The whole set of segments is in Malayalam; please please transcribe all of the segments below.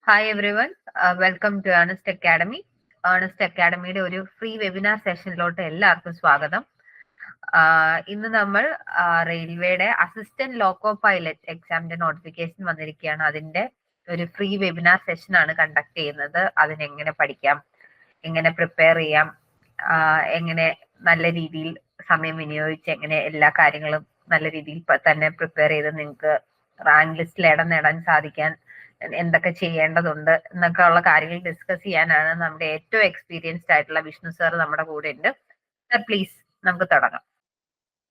Hi everyone, welcome to Earnest Academy. Earnest അക്കാഡമിയുടെ ഒരു ഫ്രീ വെബിനാർ സെഷനിലോട്ട് എല്ലാവർക്കും സ്വാഗതം. ഇന്ന് നമ്മൾ റെയിൽവേയുടെ അസിസ്റ്റന്റ് ലോക്കോ പൈലറ്റ് എക്സാമിന്റെ നോട്ടിഫിക്കേഷൻ വന്നിരിക്കുകയാണ്. അതിന്റെ ഒരു ഫ്രീ വെബിനാർ സെഷനാണ് കണ്ടക്ട് ചെയ്യുന്നത്. അതിനെങ്ങനെ പഠിക്കാം, എങ്ങനെ പ്രിപ്പയർ ചെയ്യാം, എങ്ങനെ നല്ല രീതിയിൽ സമയം വിനിയോഗിച്ച് എങ്ങനെ എല്ലാ കാര്യങ്ങളും നല്ല രീതിയിൽ തന്നെ പ്രിപ്പയർ ചെയ്ത് നിങ്ങൾക്ക് റാങ്ക് ലിസ്റ്റിൽ ഇടം നേടാൻ സാധിക്കാൻ എന്തൊക്കെ ചെയ്യേണ്ടതുണ്ട് എന്നൊക്കെ ഉള്ള കാര്യങ്ങൾ ഡിസ്കസ് ചെയ്യാനാണ് നമ്മുടെ ഏറ്റവും എക്സ്പീരിയൻസ്ഡ് ആയിട്ടുള്ള വിഷ്ണു സാർ നമ്മുടെ കൂടെ ഉണ്ട്. സർ പ്ലീസ് നമുക്ക് തുടങ്ങാം.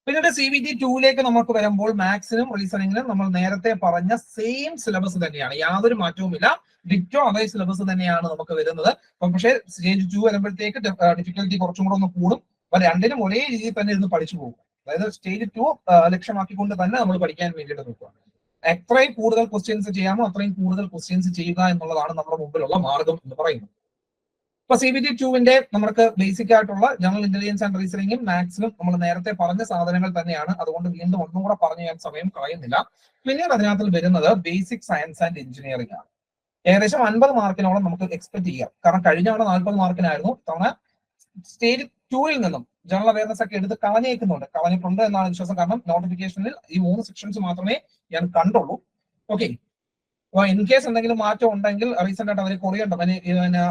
പിന്നീട് CBT 2 നമുക്ക് വരുമ്പോൾ മാത്സിനും റീസണിങ്ങിനും നമ്മൾ നേരത്തെ പറഞ്ഞ സെയിം സിലബസ് തന്നെയാണ്, യാതൊരു മാറ്റവുമില്ല. ഡിറ്റോ അതേ സിലബസ് തന്നെയാണ് നമുക്ക് വരുന്നത്. പക്ഷേ സ്റ്റേജ് 2 വരുമ്പോഴത്തേക്ക് ഡിഫിക്കൽറ്റി കുറച്ചും കൂടെ ഒന്ന് കൂടും. അപ്പൊ രണ്ടിനും ഒരേ രീതിയിൽ തന്നെ ഇരുന്ന് പഠിച്ചു പോകും. അതായത് സ്റ്റേജ് 2 ലക്ഷ്യമാക്കിക്കൊണ്ട് തന്നെ നമ്മൾ പഠിക്കാൻ വേണ്ടിയിട്ട് നോക്കുക. എത്രയും കൂടുതൽ ക്വസ്റ്റ്യൻസ് ചെയ്യാമോ അത്രയും കൂടുതൽ ക്വസ്റ്റ്യൻസ് ചെയ്യുക എന്നുള്ളതാണ് നമ്മുടെ മുമ്പിലുള്ള മാർഗം എന്ന് പറയുന്നത്. ഇപ്പൊ CBT 2 നമുക്ക് ബേസിക് ആയിട്ടുള്ള ജനറൽ ഇന്റലിജൻസ് ആൻഡ് റീസണിങ്ങും മാത്സിനും നമ്മൾ നേരത്തെ പറഞ്ഞ സാധനങ്ങൾ തന്നെയാണ്. അതുകൊണ്ട് വീണ്ടും ഒന്നും കൂടെ പറഞ്ഞു ഞാൻ സമയം കളയുന്നില്ല. പിന്നീട് അതിനകത്ത് വരുന്നത് ബേസിക് സയൻസ് ആൻഡ് എഞ്ചിനീയറിംഗ് ആണ്. ഏകദേശം 50 മാർക്കിനോളം നമുക്ക് എക്സ്പെക്ട് ചെയ്യാം. കാരണം കഴിഞ്ഞ തവണ 40 മാർക്കിനായിരുന്നു. ഇത്തവണ സ്റ്റേജ് 2 നിന്നും ജനറൽ അവയർനെസ് ഒക്കെ എടുത്ത് കളഞ്ഞിട്ടുണ്ട് എന്നാണ് വിശ്വാസം. കാരണം നോട്ടിഫിക്കേഷനിൽ ഈ 3 സെക്ഷൻസ് മാത്രമേ ഞാൻ കണ്ടുള്ളൂ. ഓക്കെ, അപ്പൊ ഇൻ കേസ് എന്തെങ്കിലും മാറ്റം ഉണ്ടെങ്കിൽ റീസെന്റ് ആയിട്ട് അവർ കൊറിയണ്ടം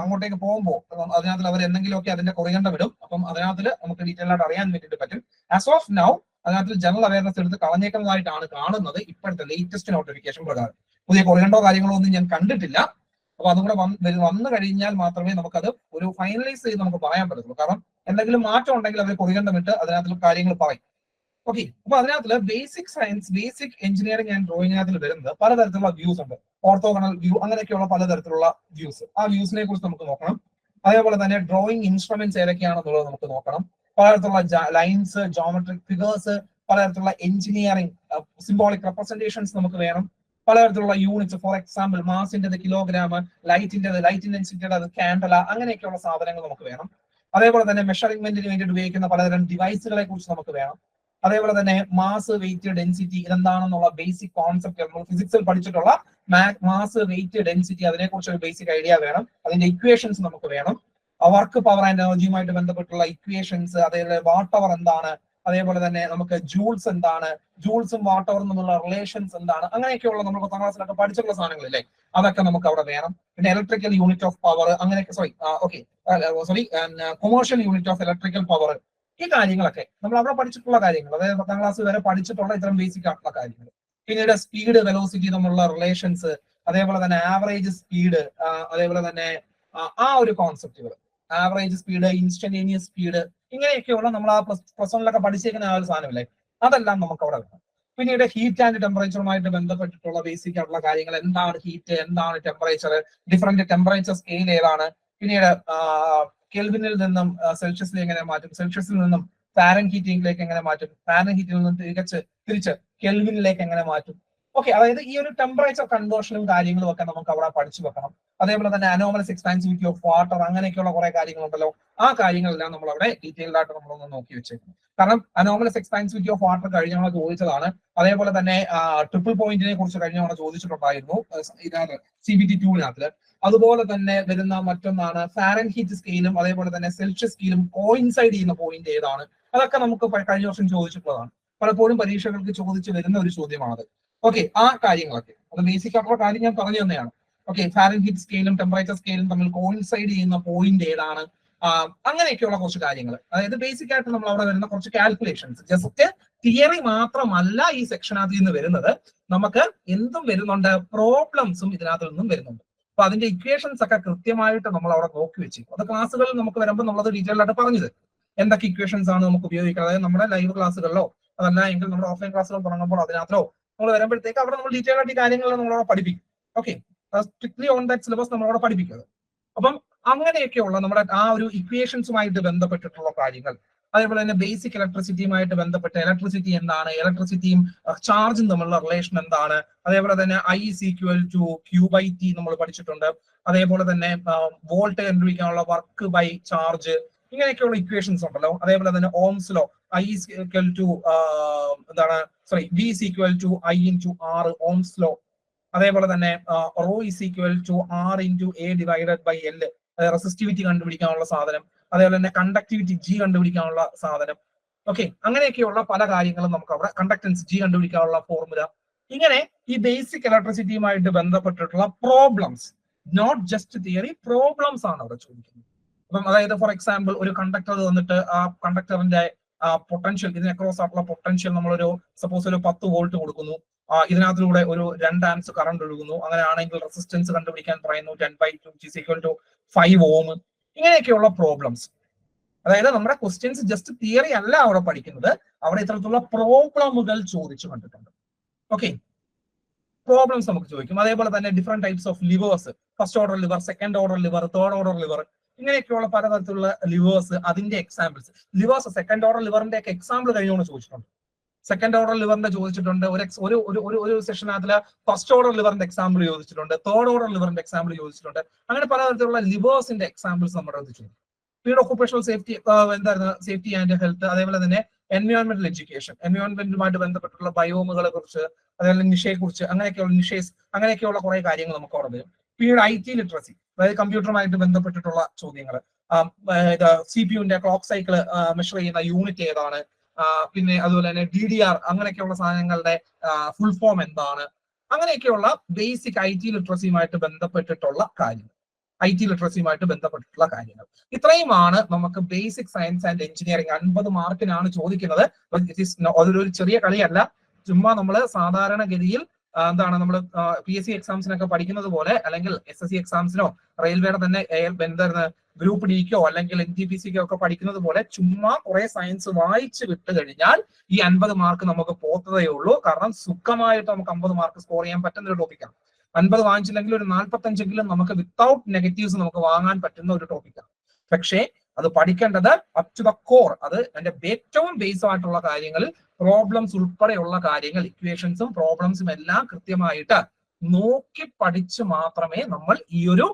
അങ്ങോട്ടേക്ക് പോകുമ്പോൾ അതിനകത്ത് അവർ എന്തെങ്കിലുമൊക്കെ അതിന്റെ കൊറിയണ്ടം വിടും. അപ്പം അതിനകത്ത് നമുക്ക് ഡീറ്റെയിൽ ആയിട്ട് അറിയാൻ വേണ്ടിയിട്ട് പറ്റും. ആസ് ഓഫ് നൗ അതിനകത്ത് ജനറൽ അവയർനെസ് എടുത്ത് കളഞ്ഞേക്കുന്നതായിട്ടാണ് കാണുന്നത് ഇപ്പോഴത്തെ ലേറ്റസ്റ്റ് നോട്ടിഫിക്കേഷൻ പ്രകാരം. പുതിയ കൊറിയണ്ടോ കാര്യങ്ങളോ ഒന്നും ഞാൻ കണ്ടിട്ടില്ല. അപ്പൊ അതും കൂടെ വന്നു കഴിഞ്ഞാൽ മാത്രമേ നമുക്കത് ഒരു ഫൈനലൈസ് ചെയ്ത് നമുക്ക് പറയാൻ പറ്റത്തുള്ളൂ. കാരണം എന്തെങ്കിലും മാറ്റം ഉണ്ടെങ്കിൽ അവർ കൊറിയണ്ടം വിട്ട് അതിനകത്ത് കാര്യങ്ങൾ പറയും. ഓക്കെ, അപ്പൊ അതിനകത്ത് basic science, basic engineering and ഡ്രോയിങ്ങിനകത്ത് വരുന്നത് പലതരത്തിലുള്ള വ്യൂസ് ഉണ്ട്. ഓർത്തോഗണൽ വ്യൂ, അങ്ങനെയൊക്കെയുള്ള പലതരത്തിലുള്ള വ്യൂസ്. ആ വ്യൂസിനെ കുറിച്ച് നമുക്ക് നോക്കണം. അതേപോലെ തന്നെ ഡ്രോയിങ് ഇൻസ്ട്രുമെന്റ്സ് ഏതൊക്കെയാണെന്നുള്ളത് നമുക്ക് നോക്കണം. പലതരത്തിലുള്ള ലൈൻസ്, ജോമെട്രിക് ഫിഗേഴ്സ്, പലതരത്തിലുള്ള എഞ്ചിനീയറിംഗ് സിംബോളിക് റെപ്രസെന്റേഷൻസ് നമുക്ക് വേണം. പലതരത്തിലുള്ള യൂണിറ്റ്സ്, ഫോർ എക്സാമ്പിൾ മാസിന്റെ കിലോഗ്രാം, ലൈറ്റ് ഇന്റൻസിറ്റിയുടെ കാൻഡല, അങ്ങനെയൊക്കെയുള്ള സാധനങ്ങൾ നമുക്ക് വേണം. അതേപോലെ തന്നെ മെഷറിംഗ്മെന്റിന് വേണ്ടിയിട്ട് ഉപയോഗിക്കുന്ന പലതരം ഡിവൈസുകളെ കുറിച്ച് നമുക്ക് വേണം. അതേപോലെ തന്നെ മാസ്, വെയിറ്റ്, ഡെൻസിറ്റി ഇതെന്താണെന്നുള്ള ബേസിക് കോൺസെപ്റ്റ് നമ്മൾ ഫിസിക്സിൽ പഠിച്ചിട്ടുള്ള മാസ്, വെയിറ്റ്, ഡെൻസിറ്റി അതിനെക്കുറിച്ച് ഒരു ബേസിക് ഐഡിയ വേണം. അതിന്റെ ഇക്വേഷൻസ് നമുക്ക് വേണം. വർക്ക്, പവർ ആൻഡ് എനർജിയുമായിട്ട് ബന്ധപ്പെട്ടുള്ള ഇക്വേഷൻസ്, അതേപോലെ വാട്ട് അവർ എന്താണ്, അതേപോലെ തന്നെ നമുക്ക് ജൂൾസ് എന്താണ്, ജൂൾസും വാട്ട് അവറും തമ്മിലുള്ള റിലേഷൻസ് എന്താണ്, അങ്ങനെയൊക്കെയുള്ള നമ്മൾ 10ാം ക്ലാസ്സിലൊക്കെ പഠിച്ചിട്ടുള്ള സാധനങ്ങളില്ലേ, അതൊക്കെ നമുക്ക് അവിടെ വേണം. പിന്നെ ഇലക്ട്രിക്കൽ യൂണിറ്റ് ഓഫ് പവർ, അങ്ങനെയൊക്കെ commercial unit of electrical power, ഈ കാര്യങ്ങളൊക്കെ നമ്മൾ അവിടെ പഠിച്ചിട്ടുള്ള കാര്യങ്ങൾ, അതായത് 10ാം ക്ലാസ് വരെ പഠിച്ചിട്ടുള്ള ഇത്തരം ബേസിക് ആയിട്ടുള്ള കാര്യങ്ങൾ. പിന്നീട് സ്പീഡ്, വെലോസിറ്റി തമ്മിലുള്ള റിലേഷൻസ്, അതേപോലെ തന്നെ ആവറേജ് സ്പീഡ്, അതേപോലെ തന്നെ ആ ഒരു കോൺസെപ്റ്റുകൾ, ആവറേജ് സ്പീഡ്, ഇൻസ്റ്റന്റേനിയസ് സ്പീഡ്, ഇങ്ങനെയൊക്കെയുള്ള നമ്മൾ ആ +1 പഠിച്ചേക്കുന്ന ആ ഒരു സാധനമില്ലേ, അതെല്ലാം നമുക്ക് അവിടെ വേണം. പിന്നീട് ഹീറ്റ് ആൻഡ് ടെമ്പറേച്ചറുമായിട്ട് ബന്ധപ്പെട്ടിട്ടുള്ള ബേസിക് ആയിട്ടുള്ള കാര്യങ്ങൾ, എന്താണ് ഹീറ്റ്, എന്താണ് ടെമ്പറേച്ചർ, ഡിഫറെന്റ് ടെമ്പറേച്ചർ സ്കെയിൽ ഏതാണ്, പിന്നീട് കെൽവിനിൽ നിന്നും സെൽഷ്യസിൽ എങ്ങനെ മാറ്റും, സെൽഷ്യസിൽ നിന്നും ഫാരൻഹീറ്റിലേക്ക് എങ്ങനെ മാറ്റും, ഫാരൻഹീറ്റിൽ നിന്നും തിരിച്ച് കെൽവിനിലേക്ക് എങ്ങനെ മാറ്റും. ഓക്കെ, അതായത് ഈ ഒരു ടെമ്പറേച്ചർ കൺവേർഷനും കാര്യങ്ങളും ഒക്കെ നമുക്ക് അവിടെ പഠിച്ചു വെക്കണം. അതേപോലെ തന്നെ അനോമലസ് എക്സ്പാൻസിവിറ്റി ഓഫ് വാട്ടർ, അങ്ങനെയൊക്കെയുള്ള കുറെ കാര്യങ്ങളുണ്ടല്ലോ, ആ കാര്യങ്ങളെല്ലാം നമ്മൾ അവിടെ ഡീറ്റെയിൽഡ് ആയിട്ട് നമ്മളൊന്ന് നോക്കി വെച്ചേക്കും. കാരണം അനോമലസ് എക്സ്പാൻസിവിറ്റി ഓഫ് വാട്ടർ കഴിഞ്ഞ തവണ ചോദിച്ചതാണ്. അതേപോലെ തന്നെ ട്രിപ്പിൾ പോയിന്റിനെ കുറിച്ച് കഴിഞ്ഞ തവണ ചോദിച്ചിട്ടുണ്ടായിരുന്നു CBT 2 അതുപോലെ തന്നെ വരുന്ന മറ്റൊന്നാണ് ഫാരൻഹീറ്റ് സ്കെയിലും അതേപോലെ തന്നെ സെൽഷ്യസ് സ്കെയിലും കോയിൻസൈഡ് ചെയ്യുന്ന പോയിന്റ് ഏതാണ്, അതൊക്കെ നമുക്ക് കഴിഞ്ഞ വർഷം ചോദിച്ചിട്ടുള്ളതാണ്. പലപ്പോഴും പരീക്ഷകൾക്ക് ചോദിച്ചു വരുന്ന ഒരു ചോദ്യമാണത്. ഓക്കെ, ആ കാര്യങ്ങളൊക്കെ അത് ബേസിക് ആയിട്ടുള്ള കാര്യം ഞാൻ പറഞ്ഞു തന്നെയാണ്. ഓക്കെ, ഫാരൻഹീറ്റ് സ്കെയിലും ടെമ്പറേച്ചർ സ്കെയിലും തമ്മിൽ കോയിൻസൈഡ് ചെയ്യുന്ന പോയിന്റ് ഏതാണ്, അങ്ങനെയൊക്കെയുള്ള കുറച്ച് കാര്യങ്ങൾ. അതായത് ബേസിക് ആയിട്ട് നമ്മൾ അവിടെ വരുന്ന കുറച്ച് കാൽക്കുലേഷൻസ്, ജസ്റ്റ് തിയറി മാത്രമല്ല ഈ സെക്ഷനകത്ത് നിന്ന് വരുന്നത്, നമുക്ക് എന്തും വരുന്നുണ്ട്, പ്രോബ്ലംസും ഇതിനകത്ത് നിന്നും വരുന്നുണ്ട്. അപ്പൊ അതിന്റെ ഇക്വേഷൻസ് ഒക്കെ കൃത്യമായിട്ട് നമ്മൾ അവിടെ നോക്കി വെച്ചിരിക്കും. അത് ക്ലാസ്സുകളിൽ നമുക്ക് വരുമ്പോൾ നമ്മളത് ഡീറ്റെയിൽ ആയിട്ട് പറഞ്ഞത് എന്തൊക്കെ ഇക്വേഷൻസ് ആണ് നമുക്ക് ഉപയോഗിക്കുന്നത്. അതായത് നമ്മുടെ ലൈവ് ക്ലാസ്സുകളിലോ അതല്ല എങ്കിൽ നമ്മുടെ ഓഫ്ലൈൻ ക്ലാസ്സുകൾ തുടങ്ങുമ്പോൾ അതിനകത്തോ നമ്മൾ വരുമ്പോഴത്തേക്ക് അവിടെ നമ്മൾ ഡീറ്റെയിൽ ആയിട്ട് ഈ കാര്യങ്ങൾ നമ്മളവിടെ പഠിപ്പിക്കും. Okay, strictly on that syllabus നമ്മളവിടെ പഠിപ്പിക്കുന്നത്. അപ്പം അങ്ങനെയൊക്കെയുള്ള നമ്മുടെ ആ ഒരു ഇക്വേഷൻസുമായിട്ട് ബന്ധപ്പെട്ടിട്ടുള്ള കാര്യങ്ങൾ, അതേപോലെ തന്നെ ബേസിക് ഇലക്ട്രിസിറ്റിയുമായിട്ട് ബന്ധപ്പെട്ട് ഇലക്ട്രിസിറ്റി എന്താണ്, ഇലക്ട്രിസിറ്റിയും ചാർജും തമ്മിലുള്ള റിലേഷൻ എന്താണ്, അതേപോലെ തന്നെ I = Q/T നമ്മൾ പഠിച്ചിട്ടുണ്ട്. അതേപോലെ തന്നെ വോൾട്ട് കണ്ടുപിടിക്കാനുള്ള വർക്ക് ബൈ ചാർജ്, ഇങ്ങനെയൊക്കെയുള്ള ഇക്വേഷൻസ് ഉണ്ടല്ലോ. അതേപോലെ തന്നെ ohm's law, V = I × R ohm's law, അതേപോലെ തന്നെ rho is equal to R into A divided by L, resistivity കണ്ടുപിടിക്കാനുള്ള സാധനം, അതേപോലെ തന്നെ കണ്ടക്ടിവിറ്റി ജി കണ്ടുപിടിക്കാനുള്ള സാധനം. ഓക്കെ, അങ്ങനെയൊക്കെയുള്ള പല കാര്യങ്ങളും നമുക്ക് അവിടെ കണ്ടക്ടൻസ് ജി കണ്ടുപിടിക്കാനുള്ള ഫോർമുല. ഇങ്ങനെ ഈ ബേസിക് ഇലക്ട്രിസിറ്റിയുമായിട്ട് ബന്ധപ്പെട്ടിട്ടുള്ള problems, not just theory, problems ആണ് അവിടെ ചോദിക്കുന്നത്. അപ്പം അതായത് ഫോർ എക്സാമ്പിൾ ഒരു കണ്ടക്ടർ തന്നിട്ട് ആ കണ്ടക്ടറിന്റെ പൊട്ടൻഷ്യൽ, ഇതിന് അക്രോസ് ആയിട്ടുള്ള പൊട്ടൻഷ്യൽ നമ്മളൊരു സപ്പോസ് ഒരു 10 വോൾട്ട് കൊടുക്കുന്നു, ഇതിനകത്തിലൂടെ ഒരു 2 ആംപ്സ് കറണ്ട് ഒഴുകുന്നു, അങ്ങനെയാണെങ്കിൽ റെസിസ്റ്റൻസ് കണ്ടുപിടിക്കാൻ പറയുന്നു 10/2 = 5 ഓം. ഇങ്ങനെയൊക്കെയുള്ള പ്രോബ്ലംസ്, അതായത് നമ്മുടെ ക്വസ്റ്റ്യൻസ് ജസ്റ്റ് തിയറി അല്ല അവിടെ പഠിക്കുന്നത്, അവിടെ ഇത്തരത്തിലുള്ള പ്രോബ്ലമുകൾ ചോദിച്ചു കണ്ടിട്ടുണ്ട്. ഓക്കെ, പ്രോബ്ലംസ് നമുക്ക് ചോദിക്കും. അതേപോലെ തന്നെ different types of levers, first order lever, second order lever, third order lever, ഇങ്ങനെയൊക്കെയുള്ള പലതരത്തിലുള്ള ലിവേഴ്സ്, അതിന്റെ എക്സാമ്പിൾസ്. ലിവേഴ്സ് സെക്കൻഡ് ഓർഡർ ലിവറിന്റെ ഒക്കെ എക്സാമ്പിൾ കഴിഞ്ഞുകൊണ്ട് ചോദിച്ചിട്ടുണ്ട്. സെക്കൻഡ് ഓർഡർ ലിവറിന്റെ ചോദിച്ചിട്ടുണ്ട്, ഒരു സെഷനകത്തില് ഫസ്റ്റ് ഓർഡർ ലിവറിന്റെ എക്സാമ്പിൾ ചോദിച്ചിട്ടുണ്ട്, തേർഡ് ഓർഡർ ലിവറിന്റെ എക്സാമ്പിൾ ചോദിച്ചിട്ടുണ്ട്. അങ്ങനെ പലതരത്തിലുള്ള ലിവേഴ്സിന്റെ എക്സാമ്പിൾസ് നമ്മുടെ ചോദിച്ചു. പിന്നീട് ഒക്കുപേഷണൽ സേഫ്റ്റി, എന്തായിരുന്നു സേഫ്റ്റി ആൻഡ് ഹെൽത്ത്, അതേപോലെ തന്നെ എൻവയോൺമെന്റൽ എഡ്യൂക്കേഷൻ, എൻവയോൺമെന്റുമായിട്ട് ബന്ധപ്പെട്ടുള്ള ബയോമുകളെ കുറിച്ച്, അതേപോലെ നിഷയെ കുറിച്ച്, അങ്ങനെയൊക്കെയുള്ള കുറെ കാര്യങ്ങൾ നമുക്ക് അവിടെ വരും. പിന്നീട് IT ലിറ്ററസി, അതായത് കമ്പ്യൂട്ടറുമായിട്ട് ബന്ധപ്പെട്ടിട്ടുള്ള ചോദ്യങ്ങൾ, CPU-ന്റെ ക്ലോക്ക് സൈക്കിൾ മെഷർ ചെയ്യുന്ന യൂണിറ്റ് ഏതാണ്, പിന്നെ അതുപോലെ തന്നെ DDR, അങ്ങനെയൊക്കെയുള്ള സാധനങ്ങളുടെ ഫുൾ ഫോം എന്താണ്, അങ്ങനെയൊക്കെയുള്ള ബേസിക് IT ലിറ്ററസിയുമായിട്ട് ബന്ധപ്പെട്ടിട്ടുള്ള കാര്യങ്ങൾ. ഇത്രയുമാണ് നമുക്ക് ബേസിക് സയൻസ് ആൻഡ് എഞ്ചിനീയറിംഗ് 50 മാർക്കിനാണ് ചോദിക്കുന്നത്. അതൊരു ചെറിയ കളിയല്ല, ചുമ്മാ നമ്മൾ സാധാരണഗതിയിൽ എന്താണ് നമ്മൾ PSC എക്സാംസിനൊക്കെ പഠിക്കുന്നത് പോലെ, അല്ലെങ്കിൽ SSC എക്സാംസിനോ റെയിൽവേയുടെ തന്നെ ഗ്രൂപ്പ് ഡിക്കോ അല്ലെങ്കിൽ NTPCക്കോ ഒക്കെ പഠിക്കുന്നത് പോലെ ചുമ്മാ കുറെ സയൻസ് വായിച്ച് വിട്ട് കഴിഞ്ഞാൽ ഈ 50 മാർക്ക് നമുക്ക് പോത്തതേ ഉള്ളൂ. കാരണം സുഖമായിട്ട് നമുക്ക് 50 മാർക്ക് സ്കോർ ചെയ്യാൻ പറ്റുന്ന ഒരു ടോപ്പിക്കാണ്. 50 വാങ്ങിച്ചില്ലെങ്കിൽ ഒരു 45എങ്കിലും നമുക്ക് വിത്തൗട്ട് നെഗറ്റീവ്സ് നമുക്ക് വാങ്ങാൻ പറ്റുന്ന ഒരു ടോപ്പിക്കാണ്. പക്ഷേ അത് പഠിക്കേണ്ടത് അപ് ടു ദ കോർ, അത് അതിന്റെ ഏറ്റവും ബേസ് ആയിട്ടുള്ള കാര്യങ്ങളിൽ പ്രോബ്ലംസ് ഉൾപ്പെടെയുള്ള കാര്യങ്ങൾ, ഇക്വേഷൻസും പ്രോബ്ലംസും എല്ലാം കൃത്യമായിട്ട് നോക്കി പഠിച്ച് മാത്രമേ നമ്മൾ ഈ ഒരു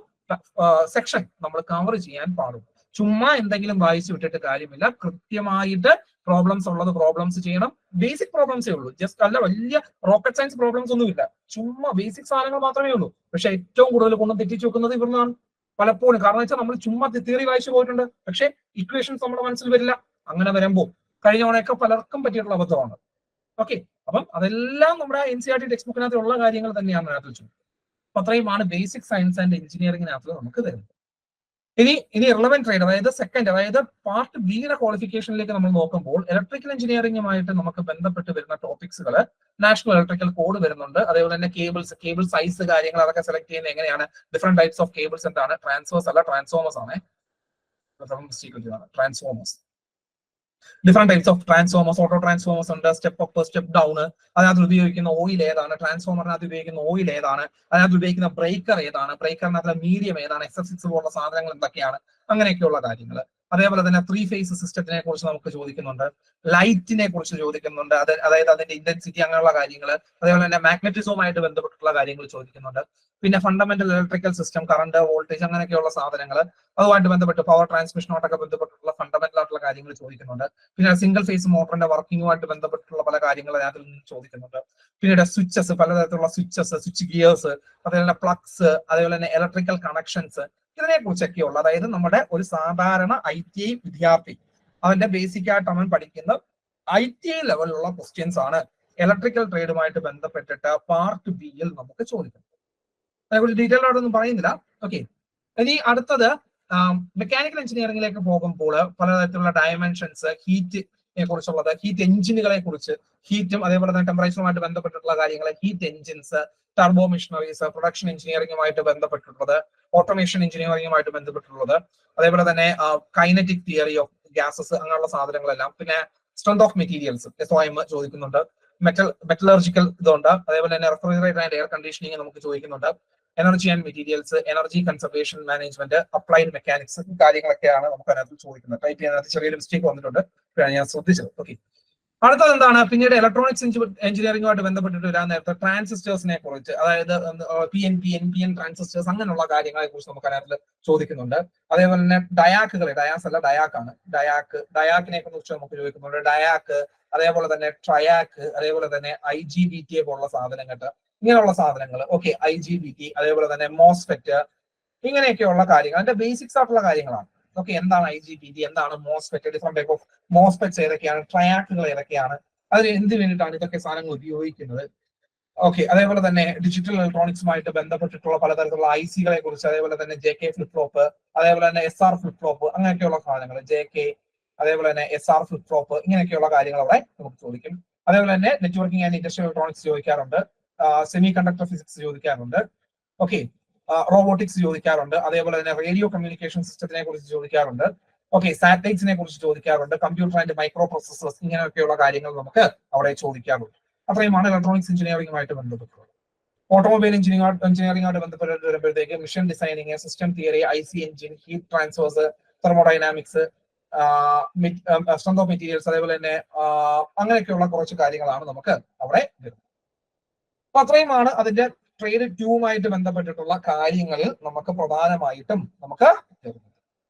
സെക്ഷൻ നമ്മൾ കവർ ചെയ്യാൻ പാടുള്ളൂ. ചുമ്മാ എന്തെങ്കിലും വായിച്ചു വിട്ടിട്ട് കാര്യമില്ല. കൃത്യമായിട്ട് പ്രോബ്ലംസ് ഉള്ളത് പ്രോബ്ലംസ് ചെയ്യണം. ബേസിക് പ്രോബ്ലംസേ ഉള്ളൂ, ജസ്റ്റ് അല്ല വലിയ റോക്കറ്റ് സയൻസ് പ്രോബ്ലംസ് ഒന്നുമില്ല, ചുമ്മാ ബേസിക് സാധനങ്ങൾ മാത്രമേ ഉള്ളൂ. പക്ഷെ ഏറ്റവും കൂടുതൽ കൊണ്ട് തെറ്റിച്ചു വെക്കുന്നത് ഇവിടുന്നാണ് പലപ്പോഴും. കാരണം വെച്ചാൽ നമ്മൾ ചുമ്മാ തിയറി വായിച്ചു പോയിട്ടുണ്ട്, പക്ഷെ ഇക്വേഷൻസ് നമ്മുടെ മനസ്സിൽ വരില്ല. അങ്ങനെ വരുമ്പോൾ കഴിഞ്ഞ തവണയൊക്കെ പലർക്കും പറ്റിയിട്ടുള്ള അബദ്ധമാണ്. ഓക്കെ, അപ്പം അതെല്ലാം നമ്മുടെ NCERT ടെക്സ്റ്റ് ബുക്കിനകത്തുള്ള കാര്യങ്ങൾ തന്നെയാണ് അതിനകത്ത് വെച്ചു. അപ്പൊ അത്രയുമാണ് ബേസിക് സയൻസ് ആൻഡ് എഞ്ചിനീയറിംഗിനകത്ത് നമുക്ക് തരുന്നത്. ഇനി റിലവന്റ് ട്രേഡ്, അതായത് പാർട്ട് ബിയുടെ ക്വാളിഫിക്കേഷനിലേക്ക് നമ്മൾ നോക്കുമ്പോൾ ഇലക്ട്രിക്കൽ എഞ്ചിനീയറിംഗുമായിട്ട് നമുക്ക് ബന്ധപ്പെട്ട് വരുന്ന ടോപ്പിക്സുകൾ, നാഷണൽ ഇലക്ട്രിക്കൽ കോഡ് വരുന്നുണ്ട്. അതേപോലെ തന്നെ കേബിൾ സൈസ് കാര്യങ്ങൾ അതൊക്കെ സെലക്ട് ചെയ്യുന്നത് എങ്ങനെയാണ്, ഡിഫറെന്റ് ടൈപ്സ് ഓഫ് കേബിൾസ് എന്താണ്, ട്രാൻസ്ഫേഴ്സ് അല്ല ട്രാൻസ്ഫോമേഴ്സ് ആണ്, transformers, different types of transformers, auto transformers ഉണ്ട്, സ്റ്റെപ്പ് അപ്പ് സ്റ്റെപ്പ് ഡൗൺ, അതിനകത്ത് ഉപയോഗിക്കുന്ന ഓയിൽ ഏതാണ്, ട്രാൻസ്ഫോമറിനകത്ത് ഉപയോഗിക്കുന്ന ഓയിൽ ഏതാണ്, അതിനകത്ത് ഉപയോഗിക്കുന്ന ബ്രേക്കർ ഏതാണ്, ബ്രേക്കറിനകത്ത് മീഡിയം ഏതാണ്, SF6 പോലുള്ള സാധനങ്ങൾ എന്തൊക്കെയാണ്, അങ്ങനെയൊക്കെയുള്ള കാര്യങ്ങൾ. അതേപോലെ തന്നെ 3 ഫേസ് സിസ്റ്റത്തിനെ കുറിച്ച് നമുക്ക് ചോദിക്കുന്നുണ്ട്, ലൈറ്റിനെ കുറിച്ച് ചോദിക്കുന്നുണ്ട്, അതായത് അതിന്റെ ഇന്റൻസിറ്റി, അങ്ങനെയുള്ള കാര്യങ്ങൾ. അതേപോലെ തന്നെ മാഗ്നറ്റിസവുമായിട്ട് ബന്ധപ്പെട്ടുള്ള കാര്യങ്ങൾ ചോദിക്കുന്നുണ്ട്. പിന്നെ fundamental electrical system, current, voltage, അങ്ങനെയൊക്കെയുള്ള സാധനങ്ങൾ, അതുമായിട്ട് ബന്ധപ്പെട്ട് പവർ ട്രാൻസ്മിഷനോട്ടൊക്കെ ബന്ധപ്പെട്ടുള്ള ഫണ്ടമെന്റൽ ആയിട്ടുള്ള കാര്യങ്ങൾ ചോദിക്കുന്നുണ്ട്. പിന്നെ സിംഗിൾ ഫേസ് മോട്ടറിന്റെ വർക്കിങ്ങുമായിട്ട് ബന്ധപ്പെട്ടുള്ള പല കാര്യങ്ങൾ അതിൽ നിന്ന് ചോദിക്കുന്നുണ്ട്. പിന്നീട് സ്വിച്ചസ്, പലതരത്തിലുള്ള സ്വിച്ച് ഗിയേഴ്സ്, അതേപോലെ പ്ലഗ്സ്, അതേപോലെ തന്നെ ഇലക്ട്രിക്കൽ കണക്ഷൻസ്, ഇതിനെ കുറിച്ചൊക്കെയുള്ള, അതായത് നമ്മുടെ ഒരു സാധാരണ ITI വിദ്യാർത്ഥി അവന്റെ ബേസിക് ആയിട്ട് അവൻ പഠിക്കുന്ന ITI ലെവലിലുള്ള ക്വസ്റ്റ്യൻസ് ആണ് ഇലക്ട്രിക്കൽ ട്രേഡുമായിട്ട് ബന്ധപ്പെട്ടിട്ട് പാർട്ട് ബിയിൽ നമുക്ക് ചോദിക്കുന്നത്. അതേപോലെ ഡീറ്റെയിൽ ആയിട്ടൊന്നും പറയുന്നില്ല. ഓക്കെ, ഇനി അടുത്തത് മെക്കാനിക്കൽ എഞ്ചിനീയറിംഗിലേക്ക് പോകുമ്പോൾ പലതരത്തിലുള്ള ഡയമെൻഷൻസ്, ഹീറ്റിനെ കുറിച്ചുള്ളത്, ഹീറ്റ് എഞ്ചിനുകളെ കുറിച്ച്, ഹീറ്റും അതേപോലെ തന്നെ ടെമ്പറേച്ചറുമായിട്ട് ബന്ധപ്പെട്ടിട്ടുള്ള കാര്യങ്ങൾ, heat engines, turbo machineries, production എഞ്ചിനീയറിംഗുമായിട്ട് ബന്ധപ്പെട്ടിട്ടുള്ളത്, ഓട്ടോമേഷൻ എഞ്ചിനീയറിംഗുമായിട്ട് ബന്ധപ്പെട്ടിട്ടുള്ളത്, അതേപോലെ തന്നെ കൈനറ്റിക് തിയറി ഓഫ് ഗ്യാസസ്, അങ്ങനെയുള്ള സാധനങ്ങളെല്ലാം. പിന്നെ സ്ട്രെങ്ത് ഓഫ് മെറ്റീരിയൽസ്, SOM ചോദിക്കുന്നുണ്ട്. മെറ്റലർജിക്കൽ ഇതുണ്ട്. അതേപോലെ തന്നെ റെഫ്രിജറേറ്റർ ആൻഡ് എയർ കണ്ടീഷനിങ് നമുക്ക് ചോദിക്കുന്നുണ്ട്. Energy and materials, energy conservation management, applied mechanics, കാര്യങ്ങളൊക്കെയാണ് നമുക്ക് അതിനകത്ത് ചോദിക്കുന്നത്. ടൈപ്പ് ചെയ്യാനകത്ത് ചെറിയൊരു മിസ്റ്റേക്ക് വന്നിട്ടുണ്ട്, ഞാൻ ശ്രദ്ധിച്ചത്. ഓക്കെ, അടുത്തത് എന്താണ്, പിന്നീട് ഇലക്ട്രോണിക്സ് എഞ്ചിനീയറിംഗുമായിട്ട് ബന്ധപ്പെട്ടിട്ട് വരാൻ നേരത്തെ ട്രാൻസിസ്റ്റേഴ്സിനെ കുറിച്ച്, അതായത് PNP ട്രാൻസിസ്റ്റേഴ്സ്, അങ്ങനെയുള്ള കാര്യങ്ങളെ കുറിച്ച് നമുക്ക് അതിനകത്ത് ചോദിക്കുന്നുണ്ട്. അതേപോലെ തന്നെ ഡയാസ് അല്ല ഡയാക്കാണ്, ഡയാക്കിനെ കുറിച്ച് നമുക്ക് ചോദിക്കുന്നുണ്ട്. ഡയാക്ക്, അതേപോലെ തന്നെ ട്രയാക്ക്, അതേപോലെ തന്നെ IGBTA പോലുള്ള സാധനങ്ങൾ, ഇങ്ങനെയുള്ള സാധനങ്ങൾ. ഓക്കെ, IGBT, അതേപോലെ തന്നെ മോസ്ഫെറ്റ്, ഇങ്ങനെയൊക്കെയുള്ള കാര്യങ്ങൾ അതിന്റെ ബേസിക്സ് ആയിട്ടുള്ള കാര്യങ്ങളാണ്. ഓക്കെ, എന്താണ് IGBT, എന്താണ് MOSFET, different type of MOSFETs ഏതൊക്കെയാണ്, ട്രയാക്കുകൾ ഏതൊക്കെയാണ്, അതിന് എന്ത് വേണ്ടിയിട്ടാണ് ഇതൊക്കെ സാധനങ്ങൾ ഉപയോഗിക്കുന്നത്. ഓക്കെ, അതേപോലെ തന്നെ ഡിജിറ്റൽ ഇലക്ട്രോണിക്സുമായിട്ട് ബന്ധപ്പെട്ടിട്ടുള്ള പലതരത്തിലുള്ള IC-കളെ കുറിച്ച്, അതേപോലെ തന്നെ JK ഫ്ലിപ്പ് ഫ്ലോപ്പ്, അതേപോലെ തന്നെ SR ഫ്ലിപ്പ് ഫ്ലോപ്പ്, അങ്ങനെയൊക്കെയുള്ള സാധനങ്ങൾ, JK, അതേപോലെ തന്നെ SR ഫ്ലിപ്പ് ഫ്ലോപ്പ്, ഇങ്ങനെയൊക്കെയുള്ള കാര്യങ്ങൾ അവിടെ നമുക്ക് ചോദിക്കും. അതേപോലെ തന്നെ നെറ്റ്വർക്കിംഗ് ആൻഡ് ഇൻഡസ്ട്രിയൽ ഇലക്ട്രോണിക്സ് ചോദിക്കാറുണ്ട്, സെമി കണ്ടക്ടർ ഫിസിക്സ് ചോദിക്കാറുണ്ട്, ഓക്കെ, റോബോട്ടിക്സ് ചോദിക്കാറുണ്ട്, അതേപോലെ തന്നെ റേഡിയോ കമ്മ്യൂണിക്കേഷൻ സിസ്റ്റത്തിനെ കുറിച്ച് ചോദിക്കാറുണ്ട്, ഓക്കെ, സാറ്റലൈറ്റ്സിനെ കുറിച്ച് ചോദിക്കാറുണ്ട്, കമ്പ്യൂട്ടർ ആൻഡ് മൈക്രോ പ്രോസസേഴ്സ്, ഇങ്ങനെയൊക്കെയുള്ള കാര്യങ്ങൾ നമുക്ക് അവിടെ ചോദിക്കാറുണ്ട്. അത്രയുമാണ് ഇലക്ട്രോണിക്സ് എഞ്ചിനീയറിംഗുമായിട്ട് ബന്ധപ്പെട്ടുള്ളത്. ഓട്ടോമൊബൈൽ എഞ്ചിനീയറിംഗുമായിട്ട് ബന്ധപ്പെട്ട് വരുമ്പോഴത്തേക്ക് machine designing, system theory, IC engine, heat transfers, thermodynamics, strength of materials, അതേപോലെ തന്നെ അങ്ങനെയൊക്കെയുള്ള കുറച്ച് കാര്യങ്ങളാണ് നമുക്ക് അവിടെ വരുന്നത്. അപ്പൊ അത്രയുമാണ് അതിന്റെ ട്രേഡ് 2 ബന്ധപ്പെട്ടിട്ടുള്ള കാര്യങ്ങളിൽ നമുക്ക് പ്രധാനമായിട്ടും നമുക്ക് വരുന്നത്.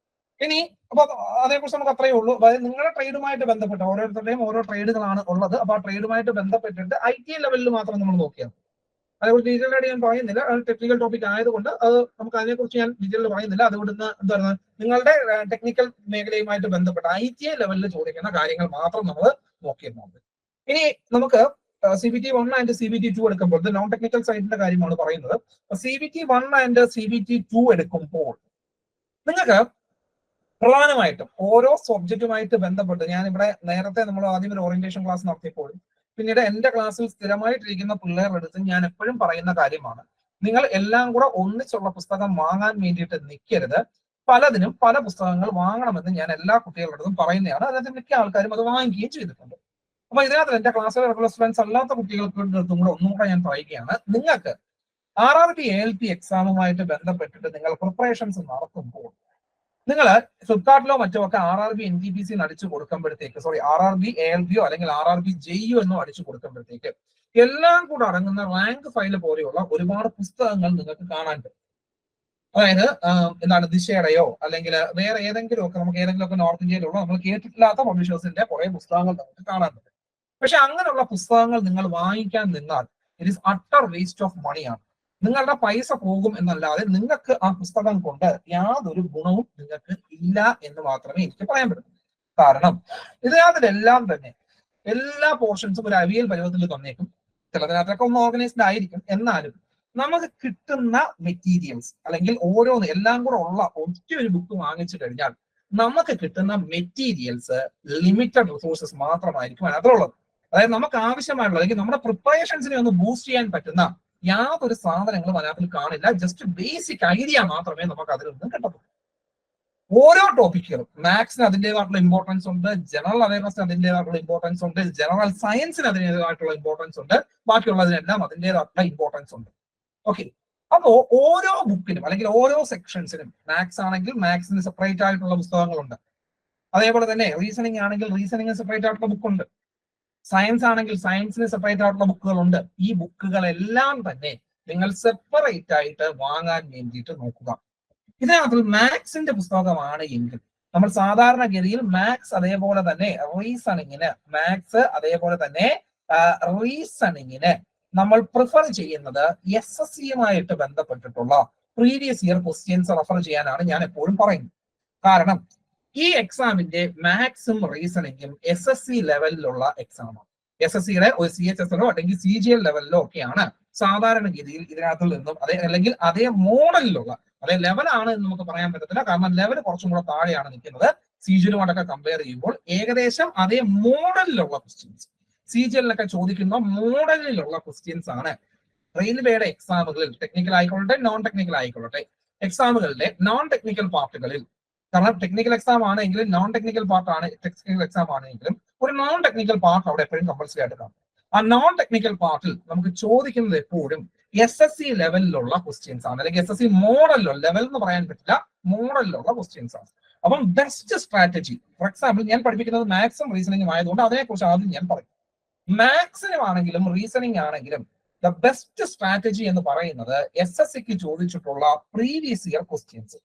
ഇനി അപ്പൊ അതേക്കുറിച്ച് നമുക്ക് അത്രയേ ഉള്ളൂ. അതായത് നിങ്ങളുടെ ട്രേഡുമായിട്ട് ബന്ധപ്പെട്ട് ഓരോരുത്തരുടെയും ഓരോ ട്രേഡുകളാണ് ഉള്ളത്. അപ്പൊ ആ ട്രേഡുമായിട്ട് ബന്ധപ്പെട്ടിട്ട് ITL ലെവലിൽ മാത്രം നമ്മൾ നോക്കിയാൽ, അതേപോലെ ഡീറ്റെയിൽ ആയിട്ട് ഞാൻ പറയുന്നില്ല, ടെക്നിക്കൽ ടോപ്പിക് ആയതുകൊണ്ട് അത് നമുക്ക് അതിനെക്കുറിച്ച് ഞാൻ ഡീറ്റെയിൽ പറയുന്നില്ല. അതുകൊണ്ട് എന്താണ് നിങ്ങളുടെ ടെക്നിക്കൽ മേഖലയുമായിട്ട് ബന്ധപ്പെട്ട് ITL ലെവലിൽ ചോദിക്കുന്ന കാര്യങ്ങൾ മാത്രം നമ്മൾ നോക്കിയിരുന്നത്. ഇനി നമുക്ക് CBT 1 ആൻഡ് CBT 2 എടുക്കുമ്പോൾ ഇത് നോൺ ടെക്നിക്കൽ സൈഡിന്റെ കാര്യമാണ് പറയുന്നത്. CBT 1 ആൻഡ് CBT 2 എടുക്കുമ്പോൾ നിങ്ങൾക്ക് പ്രധാനമായിട്ടും ഓരോ സബ്ജക്റ്റുമായിട്ട് ബന്ധപ്പെട്ട്, ഞാൻ ഇവിടെ നേരത്തെ നമ്മൾ ആദ്യം ഒരു ഓറിയന്റേഷൻ ക്ലാസ് നടത്തിയപ്പോഴും പിന്നീട് എന്റെ ക്ലാസ്സിൽ സ്ഥിരമായിട്ടിരിക്കുന്ന പിള്ളേരുടെ അടുത്ത് ഞാൻ എപ്പോഴും പറയുന്ന കാര്യമാണ്, നിങ്ങൾ എല്ലാം കൂടെ ഒന്നിച്ചുള്ള പുസ്തകം വാങ്ങാൻ വേണ്ടിയിട്ട് നിൽക്കരുത്. പലതിനും പല പുസ്തകങ്ങൾ വാങ്ങണമെന്ന് ഞാൻ എല്ലാ കുട്ടികളുടെ അടുത്തും പറയുന്നതാണ്. അതിനകത്ത് മിക്ക ആൾക്കാരും അത് വാങ്ങിക്കുകയും ചെയ്തിട്ടുണ്ട്. അപ്പൊ ഇതിനകത്ത് എന്റെ ക്ലാസ്സിലെ റെഗുലർ സ്റ്റുഡൻസ് അല്ലാത്ത കുട്ടികൾക്ക് അടുത്തും കൂടെ ഒന്നുകൂടെ ഞാൻ പറയുകയാണ്, നിങ്ങൾക്ക് RRB ALP എക്സാമുമായിട്ട് ബന്ധപ്പെട്ടിട്ട് നിങ്ങൾ പ്രിപ്പറേഷൻസ് നടത്തുമ്പോൾ നിങ്ങൾ ഫ്ലിപ്കാർട്ടിലോ മറ്റോ ഒക്കെ RRB NTPC അടിച്ചു കൊടുക്കുമ്പോഴത്തേക്ക്, RRB ALP അല്ലെങ്കിൽ RRB JU എന്നോ അടിച്ചു കൊടുക്കുമ്പോഴത്തേക്ക് എല്ലാം കൂടെ അടങ്ങുന്ന റാങ്ക് ഫയൽ പോലെയുള്ള ഒരുപാട് പുസ്തകങ്ങൾ നിങ്ങൾക്ക് കാണാൻ പറ്റും. അതായത് എന്താണ് ദിശയുടെയോ അല്ലെങ്കിൽ വേറെ ഏതെങ്കിലും ഒക്കെ നമുക്ക് ഏതെങ്കിലും ഒക്കെ നോർത്ത് ഇന്ത്യയിലുള്ള നമ്മൾ കേട്ടിട്ടില്ലാത്ത പബ്ലിഷേഴ്സിന്റെ കുറെ പുസ്തകങ്ങൾ നമുക്ക് കാണാൻ പറ്റും. പക്ഷെ അങ്ങനെയുള്ള പുസ്തകങ്ങൾ നിങ്ങൾ വാങ്ങിക്കാൻ നിന്നാൽ it is utter waste of മണിയാണ്. നിങ്ങളുടെ പൈസ പോകും എന്നല്ലാതെ നിങ്ങൾക്ക് ആ പുസ്തകം കൊണ്ട് യാതൊരു ഗുണവും നിങ്ങൾക്ക് ഇല്ല എന്ന് മാത്രമേ എനിക്ക് പറയാൻ പറ്റൂ. കാരണം ഇതിനകത്തിലെല്ലാം തന്നെ എല്ലാ പോർഷൻസും ഒരു അവിയൽ പരുവത്തിൽ തന്നേക്കും. ചിലതിനകത്തൊക്കെ ഒന്ന് ഓർഗനൈസ്ഡ് ആയിരിക്കും. എന്നാലും നമുക്ക് കിട്ടുന്ന മെറ്റീരിയൽസ് അല്ലെങ്കിൽ ഓരോന്ന് എല്ലാം കൂടെ ഉള്ള ഒറ്റ ഒരു ബുക്ക് വാങ്ങിച്ചു കഴിഞ്ഞാൽ നമുക്ക് കിട്ടുന്ന മെറ്റീരിയൽസ് ലിമിറ്റഡ് റിസോഴ്സസ് മാത്രമായിരിക്കും അതിലുള്ളത്. അതായത് നമുക്ക് ആവശ്യമായിട്ടുള്ള അല്ലെങ്കിൽ നമ്മുടെ പ്രിപ്പറേഷൻസിനെ ഒന്ന് ബൂസ്റ്റ് ചെയ്യാൻ പറ്റുന്ന യാതൊരു സാധനങ്ങളും അതിനകത്ത് കാണില്ല. ജസ്റ്റ് ബേസിക് ഐഡിയ മാത്രമേ നമുക്ക് അതിൽ നിന്നും കിട്ടത്തുള്ളൂ. ഓരോ ടോപ്പിക്കുകളും മാത്സിന് അതിൻ്റെതായിട്ടുള്ള ഇമ്പോർട്ടൻസ് ഉണ്ട്, ജനറൽ അവയർനെസ്സിന് അതിൻ്റെതായിട്ടുള്ള ഇമ്പോർട്ടൻസ് ഉണ്ട്, ജനറൽ സയൻസിന് അതിൻ്റെതായിട്ടുള്ള ഇമ്പോർട്ടൻസ് ഉണ്ട്, ബാക്കിയുള്ളതിനെല്ലാം അതിൻ്റെതായിട്ടുള്ള ഇമ്പോർട്ടൻസ് ഉണ്ട്. ഓക്കെ, അപ്പോ ഓരോ ബുക്കിനും അല്ലെങ്കിൽ ഓരോ സെക്ഷൻസിനും മാത്സ് ആണെങ്കിൽ മാത്സിന് സെപ്പറേറ്റ് ആയിട്ടുള്ള പുസ്തകങ്ങളുണ്ട്. അതേപോലെ തന്നെ റീസണിങ് ആണെങ്കിൽ റീസണിങ് സെപ്പറേറ്റ് ആയിട്ടുള്ള ബുക്കുണ്ട്. സയൻസ് ആണെങ്കിൽ സയൻസിന് സെപ്പറേറ്റ് ആയിട്ടുള്ള ബുക്കുകളുണ്ട്. ഈ ബുക്കുകളെല്ലാം തന്നെ നിങ്ങൾ സെപ്പറേറ്റ് ആയിട്ട് വാങ്ങാൻ വേണ്ടിയിട്ട് നോക്കുക. ഇതിനകത്ത് മാത്സിന്റെ പുസ്തകമാണ് എങ്കിൽ നമ്മൾ സാധാരണഗതിയിൽ മാത്സ് അതേപോലെ തന്നെ റീസണിങ്ങിന് നമ്മൾ പ്രിഫർ ചെയ്യുന്നത് SSCയുമായിട്ട് ബന്ധപ്പെട്ടിട്ടുള്ള പ്രീവിയസ് ഇയർ ക്വസ്റ്റ്യൻസ് റെഫർ ചെയ്യാനാണ് ഞാൻ എപ്പോഴും പറയുന്നത്. കാരണം ഈ എക്സാമിന്റെ മാത്സും റീസണിങ്ങും SSC ലെവലിലുള്ള എക്സാമാണ്. SSCയുടെ ഒരു CHSലോ അല്ലെങ്കിൽ CGL ലെവലിലോ ഒക്കെയാണ് സാധാരണഗതിയിൽ ഇതിനകത്ത് നിന്നും അല്ലെങ്കിൽ അതേ മോഡലിലുള്ള അതേ ലെവലാണ് എന്ന് നമുക്ക് പറയാൻ പറ്റത്തില്ല. കാരണം ലെവൽ കുറച്ചും കൂടെ താഴെയാണ് നിൽക്കുന്നത്. CGLുമായിട്ടൊക്കെ കമ്പയർ ചെയ്യുമ്പോൾ ഏകദേശം അതേ മോഡലിലുള്ള ക്വസ്റ്റ്യൻസ്, CGLനൊക്കെ ചോദിക്കുന്ന മോഡലിലുള്ള ക്വസ്റ്റ്യൻസ് ആണ് റെയിൽവേയുടെ എക്സാമുകളിൽ, ടെക്നിക്കൽ ആയിക്കൊള്ളട്ടെ നോൺ ടെക്നിക്കൽ ആയിക്കൊള്ളട്ടെ, എക്സാമുകളുടെ നോൺ ടെക്നിക്കൽ പാർട്ടുകളിൽ. കാരണം ടെക്നിക്കൽ എക്സാം ആണെങ്കിലും നോൺ ടെക്നിക്കൽ പാർട്ടാണ് ടെക്നിക്കൽ എക്സാം ആണെങ്കിലും ഒരു നോൺ ടെക്നിക്കൽ പാർട്ട് അവിടെ എപ്പോഴും കമ്പൽസറി ആയിട്ട് കാണും. ആ നോൺ ടെക്നിക്കൽ പാർട്ടിൽ നമുക്ക് ചോദിക്കുന്നത് എപ്പോഴും SSC ലെവലിലുള്ള ക്വസ്റ്റ്യൻസ് ആണ്, അല്ലെങ്കിൽ SSC മോഡലിലുള്ള, ലെവൽ എന്ന് പറയാൻ പറ്റില്ല, മോഡലിലുള്ള ക്വസ്റ്റ്യൻസ് ആണ്. അപ്പം ബെസ്റ്റ് സ്ട്രാറ്റജി, ഫോർ എക്സാമ്പിൾ ഞാൻ പഠിപ്പിക്കുന്നത് മാത്സും റീസണിങ്ങും ആയതുകൊണ്ട് അതിനെക്കുറിച്ച് ആദ്യം ഞാൻ പറയും. മാത്സിനും ആണെങ്കിലും റീസണിങ് ആണെങ്കിലും ദ ബെസ്റ്റ് സ്ട്രാറ്റജി എന്ന് പറയുന്നത് SSCക്ക് ചോദിച്ചിട്ടുള്ള previous year questions.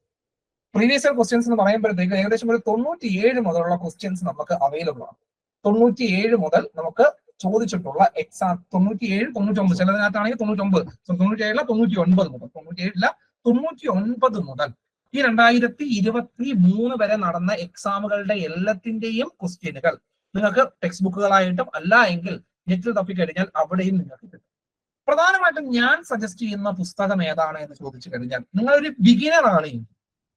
Previous year questions എന്ന് പറയുമ്പോഴത്തേക്ക് ഏകദേശം ഒരു 97 മുതലുള്ള ക്വസ്റ്റ്യൻസ് നമുക്ക് അവൈലബിൾ ആണ്. 97 മുതൽ നമുക്ക് ചോദിച്ചിട്ടുള്ള എക്സാം 97, 99, ചിലതിനകത്താണെങ്കിൽ 99, 97, 99 മുതൽ 97, 99 മുതൽ ഈ 2023 വരെ നടന്ന എക്സാമുകളുടെ എല്ലാത്തിന്റെയും ക്വസ്റ്റ്യനുകൾ നിങ്ങൾക്ക് ടെക്സ്റ്റ് ബുക്കുകളായിട്ടും അല്ല എങ്കിൽ നെറ്റിൽ തപ്പിക്കഴിഞ്ഞാൽ അവിടെയും നിങ്ങൾക്ക് കിട്ടും. പ്രധാനമായിട്ടും ഞാൻ സജസ്റ്റ് ചെയ്യുന്ന പുസ്തകം ഏതാണ് എന്ന് ചോദിച്ചു കഴിഞ്ഞാൽ, നിങ്ങളൊരു ബിഗിനർ ആണ്,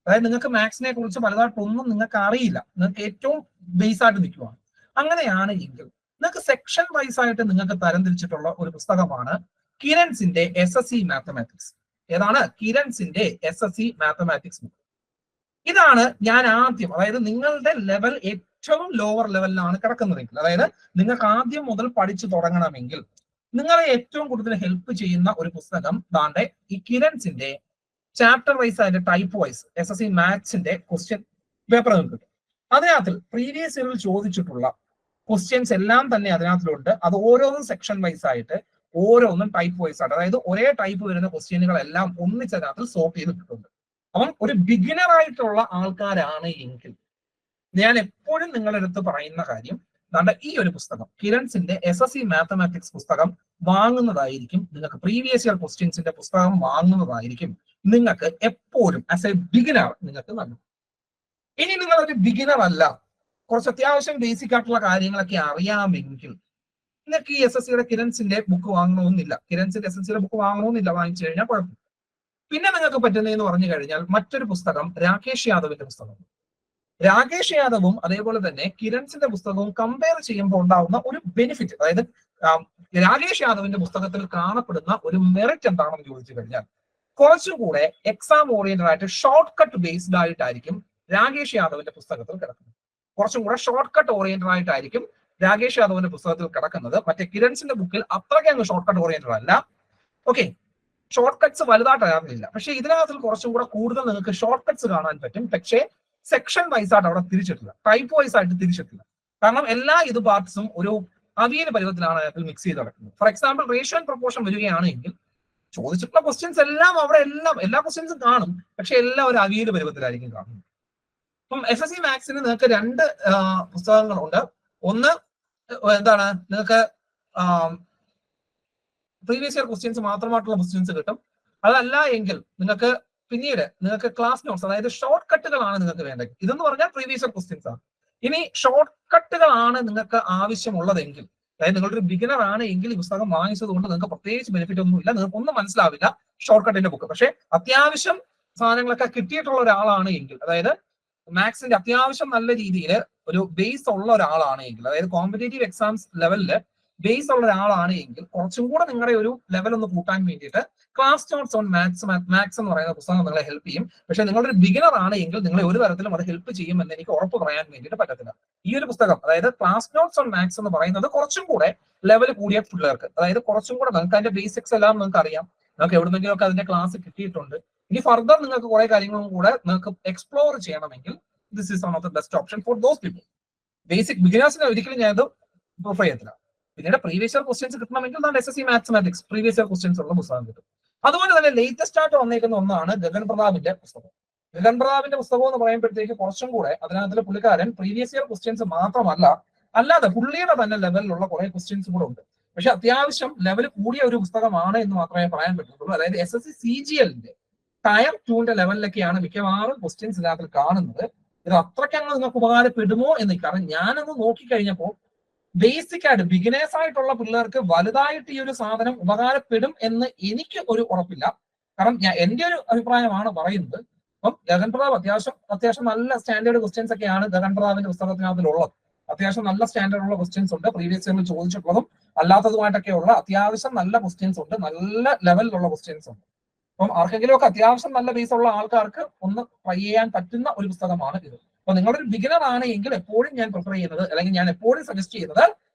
അതായത് നിങ്ങൾക്ക് മാത്സിനെ കുറിച്ച് വലുതായിട്ടൊന്നും നിങ്ങൾക്ക് അറിയില്ല, നിങ്ങൾക്ക് ഏറ്റവും ബേസ് ആയിട്ട് നിൽക്കുവാണ്, അങ്ങനെയാണ് എങ്കിൽ നിങ്ങൾക്ക് സെക്ഷൻ വൈസ് ആയിട്ട് നിങ്ങൾക്ക് തരംതിരിച്ചിട്ടുള്ള ഒരു പുസ്തകമാണ് കിരൺസിന്റെ SSC മാത്തമാറ്റിക്സ്. ഏതാണ്? കിരൺസിന്റെ SSC മാത്തമാറ്റിക്സ് ബുക്ക്. ഇതാണ് ഞാൻ ആദ്യം, അതായത് നിങ്ങളുടെ ലെവൽ ഏറ്റവും ലോവർ ലെവലിലാണ് കിടക്കുന്നതെങ്കിൽ, അതായത് നിങ്ങൾക്ക് ആദ്യം മുതൽ പഠിച്ചു തുടങ്ങണമെങ്കിൽ നിങ്ങളെ ഏറ്റവും കൂടുതൽ ഹെൽപ്പ് ചെയ്യുന്ന ഒരു പുസ്തകം താണ്ടെ ഈ കിരൺസിന്റെ ചാപ്റ്റർ വൈസ് ആയിട്ട് ടൈപ്പ് വൈസ് SSC മാത്സിന്റെ ക്വസ്റ്റ്യൻ പേപ്പർ കിട്ടും. അതിനകത്ത് പ്രീവിയസ് ഇയറിൽ ചോദിച്ചിട്ടുള്ള ക്വസ്റ്റ്യൻസ് എല്ലാം തന്നെ അതിനകത്തിലുണ്ട്. അത് ഓരോന്നും സെക്ഷൻ വൈസ് ആയിട്ട്, ഓരോന്നും ടൈപ്പ് വൈസ് ആയിട്ട്, അതായത് ഒരേ ടൈപ്പ് വരുന്ന ക്വസ്റ്റ്യനുകളെല്ലാം ഒന്നിച്ചതിനകത്ത് സോർട്ട് ചെയ്തിട്ടുണ്ട്. അപ്പം ഒരു ബിഗിനർ ആയിട്ടുള്ള ആൾക്കാരാണ് എങ്കിൽ ഞാൻ എപ്പോഴും നിങ്ങളുടെ അടുത്ത് പറയുന്ന കാര്യം, ഈ ഒരു പുസ്തകം കിരൺസിന്റെ SSC മാത്തമാറ്റിക്സ് പുസ്തകം വാങ്ങുന്നതായിരിക്കും നിങ്ങൾക്ക്, പ്രീവിയസ് ഇയർ ക്വസ്റ്റ്യൻസിന്റെ പുസ്തകം വാങ്ങുന്നതായിരിക്കും നിങ്ങൾക്ക് എപ്പോഴും ആസ് എ ബിഗിനർ നിങ്ങൾക്ക് നല്ലത്. ഇനി നിങ്ങൾ ഒരു ബിഗിനർ അല്ല, കുറച്ച് അത്യാവശ്യം ബേസിക് ആയിട്ടുള്ള കാര്യങ്ങളൊക്കെ അറിയാമെങ്കിൽ നിങ്ങൾക്ക് ഈ SSCയുടെ കിരൺസിന്റെ ബുക്ക് വാങ്ങണമെന്നില്ല, കിരൺസിന്റെ SSCയുടെ ബുക്ക് വാങ്ങണമെന്നില്ല, വാങ്ങിച്ചു കഴിഞ്ഞാൽ കുഴപ്പമില്ല. പിന്നെ നിങ്ങൾക്ക് പറ്റുന്നതെന്ന് പറഞ്ഞു കഴിഞ്ഞാൽ മറ്റൊരു പുസ്തകം രാകേഷ് യാദവിന്റെ പുസ്തകം. രാകേഷ് യാദവും അതേപോലെ തന്നെ കിരൺസിന്റെ പുസ്തകവും കമ്പയർ ചെയ്യുമ്പോൾ ഉണ്ടാവുന്ന ഒരു ബെനിഫിറ്റ്, അതായത് രാകേഷ് യാദവിന്റെ പുസ്തകത്തിൽ കാണപ്പെടുന്ന ഒരു മെറിറ്റ് എന്താണെന്ന് ചോദിച്ചു കഴിഞ്ഞാൽ, കുറച്ചും കൂടെ എക്സാം ഓറിയന്റഡ് ആയിട്ട് ഷോർട്ട് കട്ട് ബേസ്ഡ് ആയിട്ടായിരിക്കും രാകേഷ് യാദവിന്റെ പുസ്തകത്തിൽ കിടക്കുന്നത്. കുറച്ചും കൂടെ ഷോർട്ട് കട്ട് ഓറിയന്റഡ് ആയിട്ടായിരിക്കും രാകേഷ് യാദവിന്റെ പുസ്തകത്തിൽ കിടക്കുന്നത്. മറ്റേ കിരൺസിന്റെ ബുക്കിൽ അത്രയ്ക്ക് അങ്ങ് ഷോർട്ട് കട്ട് ഓറിയന്റഡ് അല്ല. ഓക്കെ, ഷോർട്ട് കട്ട്സ് വലുതായിട്ട് അറിയാറില്ല. പക്ഷെ ഇതിനകത്തിൽ കുറച്ചും കൂടെ കൂടുതൽ നിങ്ങൾക്ക് ഷോർട്ട് കട്ട്സ് കാണാൻ പറ്റും. പക്ഷേ സെക്ഷൻ വൈസ് ആയിട്ട് അവിടെ തിരിച്ചിട്ടില്ല, ടൈപ്പ് വൈസ് ആയിട്ട് തിരിച്ചിട്ടില്ല. കാരണം എല്ലാ ഇത് പാർട്സും ഒരു അവിയൽ പരുവത്തിലാണ് അതിൽ മിക്സ് ചെയ്ത് നടക്കുന്നത്. Four example ratio and proportion വരികയാണെങ്കിൽ ചോദിച്ചിട്ടുള്ള ക്വസ്റ്റ്യൻസ് എല്ലാം അവിടെ എല്ലാ ക്വസ്റ്റ്യൻസും കാണും, പക്ഷെ എല്ലാം ഒരു അവിയൽ പരുവത്തിലായിരിക്കും കാണുന്നത്. അപ്പം SSC മാത്സിന് നിങ്ങൾക്ക് രണ്ട് പുസ്തകങ്ങളുണ്ട്. ഒന്ന് എന്താണ്, നിങ്ങൾക്ക് പ്രീവിയസ് ഇയർ ക്വസ്റ്റ്യൻസ് മാത്രമായിട്ടുള്ള ക്വസ്റ്റ്യൻസ് കിട്ടും. അതല്ല എങ്കിൽ നിങ്ങൾക്ക് പിന്നീട് നിങ്ങൾക്ക് ക്ലാസ് നോട്ട്സ്, അതായത് ഷോർട്ട് കട്ടുകളാണ് നിങ്ങൾക്ക് വേണ്ടത്. ഇതെന്ന് പറഞ്ഞാൽ പ്രീവിയസ് ഇയർ ക്വസ്റ്റ്യൻസ് ആണ്. ഇനി ഷോർട്ട് കട്ടുകളാണ് നിങ്ങൾക്ക് ആവശ്യമുള്ളതെങ്കിൽ, അതായത് നിങ്ങളൊരു ബിഗിനർ ആണ് എങ്കിൽ ഈ പുസ്തകം വാങ്ങിച്ചത് കൊണ്ട് നിങ്ങൾക്ക് പ്രത്യേകിച്ച് ബെനിഫിറ്റ് ഒന്നുമില്ല, നിങ്ങൾക്ക് ഒന്നും മനസ്സിലാവില്ല ഷോർട്ട് കട്ടിന്റെ ബുക്ക്. പക്ഷെ അത്യാവശ്യം സാധനങ്ങളൊക്കെ കിട്ടിയിട്ടുള്ള ഒരാളാണ് എങ്കിൽ, അതായത് മാത്സിന്റെ അത്യാവശ്യം നല്ല രീതിയിൽ ഒരു ബേസ് ഉള്ള ഒരാളാണ് എങ്കിൽ, അതായത് കോമ്പറ്റേറ്റീവ് എക്സാംസ് ലെവലില് ബേസ് ഉള്ള ഒരാളാണ് എങ്കിൽ കുറച്ചും കൂടെ നിങ്ങളുടെ ഒരു ലെവൽ ഒന്ന് കൂട്ടാൻ വേണ്ടിയിട്ട് ക്ലാസ് നോട്ട്സ് ഓൺ മാത്സ് എന്ന് പറയുന്ന പുസ്തകം നിങ്ങളെ ഹെൽപ്പ് ചെയ്യും. പക്ഷെ നിങ്ങളൊരു ബിഗിനർ ആണ് എങ്കിൽ നിങ്ങളെ ഒരു തരത്തിലും അത് ഹെൽപ്പ് ചെയ്യുമെന്ന് എനിക്ക് ഉറപ്പ് പറയാൻ വേണ്ടിയിട്ട് പറ്റത്തില്ല. ഈ ഒരു പുസ്തകം, അതായത് ക്ലാസ് നോട്ട്സ് ഓൺ മാത്സ് എന്ന് പറയുന്നത് കുറച്ചും കൂടെ ലെവൽ കൂടിയ പിള്ളേർക്ക്, അതായത് കുറച്ചും കൂടെ നിങ്ങൾക്ക് അതിന്റെ ബേസിക്സ് എല്ലാം നിങ്ങൾക്ക് അറിയാം, നിങ്ങൾക്ക് എവിടെന്നെങ്കിലും ഒക്കെ അതിന്റെ ക്ലാസ് കിട്ടിയിട്ടുണ്ട്. ഇനി ഫർദർ നിങ്ങൾക്ക് കുറെ കാര്യങ്ങളും കൂടെ നിങ്ങൾക്ക് എക്സ്പ്ലോർ ചെയ്യണമെങ്കിൽ this is one of the best option for those people. Basic ബിഗിനേഴ്സിനെ ഒരിക്കലും ഞാൻ ഇത് പ്രിഫർ ചെയ്യത്തില്ല. പിന്നീട് പ്രീവിയസ് ഇയർ ക്വസ്റ്റ്യൻസ് കിട്ടണമെങ്കിൽ SSC mathematics previous year questions ഉള്ള പുസ്തകം കിട്ടും. അതുപോലെ തന്നെ ലേറ്റസ്റ്റ് ആയിട്ട് വന്നേക്കുന്ന ഒന്നാണ് ഗഗൻ പ്രതാപിന്റെ പുസ്തകം. ഗഗൻ പ്രതാപിന്റെ പുസ്തകം എന്ന് പറയുമ്പോഴത്തേക്ക് കുറച്ചും കൂടെ അതിനകത്ത് പുള്ളിക്കാരൻ പ്രീവിയസ് ഇയർ ക്വസ്റ്റ്യൻസ് മാത്രമല്ല, അല്ലാതെ പുള്ളിയുടെ തന്നെ ലെവലിലുള്ള കുറെ ക്വസ്റ്റ്യൻസ് കൂടെ ഉണ്ട്. പക്ഷെ അത്യാവശ്യം ലെവൽ കൂടിയ ഒരു പുസ്തകമാണ് എന്ന് മാത്രമേ പറയാൻ പറ്റുള്ളൂ. അതായത് SSC CGLന്റെ ടയർ 2ന്റെ ലെവലിലൊക്കെയാണ് മിക്കവാറും ക്വസ്റ്റ്യൻസ് ഇതിനകത്ത് കാണുന്നത്. ഇത് അത്രയ്ക്കങ്ങ് നിങ്ങൾക്ക് ഉപകാരപ്പെടുമോ എന്ന്, കാരണം ഞാനൊന്ന് നോക്കിക്കഴിഞ്ഞപ്പോൾ ബേസിക് ആയിട്ട് ബിഗിനേഴ്സ് ആയിട്ടുള്ള പിള്ളേർക്ക് വലുതായിട്ട് ഈ ഒരു സാധനം ഉപകാരപ്പെടും എന്ന് എനിക്ക് ഒരു ഉറപ്പില്ല. കാരണം എന്റെ ഒരു അഭിപ്രായമാണ് പറയുന്നത്. അപ്പം ഗഗൻ പ്രതാപ് അത്യാവശ്യം നല്ല സ്റ്റാൻഡേർഡ് ക്വസ്റ്റ്യൻസ് ഒക്കെയാണ് ഗഗൻ പ്രതാപിന്റെ പുസ്തകത്തിനകത്തിലുള്ളത്. അത്യാവശ്യം നല്ല സ്റ്റാൻഡേർഡ് ഉള്ള ക്വസ്റ്റ്യൻസ് ഉണ്ട്, പ്രീവിയസ് ഇയറിൽ ചോദിച്ചിട്ടുള്ളതും അല്ലാത്തതുമായിട്ടൊക്കെയുള്ള അത്യാവശ്യം നല്ല ക്വസ്റ്റ്യൻസ് ഉണ്ട്, നല്ല ലെവലിലുള്ള ക്വസ്റ്റ്യൻസ് ഉണ്ട്. അപ്പം ആർക്കെങ്കിലും ഒക്കെ അത്യാവശ്യം നല്ല ബേസ് ഉള്ള ആൾക്കാർക്ക് ഒന്ന് ട്രൈ ചെയ്യാൻ പറ്റുന്ന ഒരു പുസ്തകമാണ് ഇത്. അപ്പൊ നിങ്ങളൊരു ബിഗിനർ ആണ് എങ്കിൽ എപ്പോഴും ഞാൻ പ്രിഫർ ചെയ്യുന്നത്, അല്ലെങ്കിൽ ഞാൻ എപ്പോഴും സജസ്റ്റ് ചെയ്യുന്നത്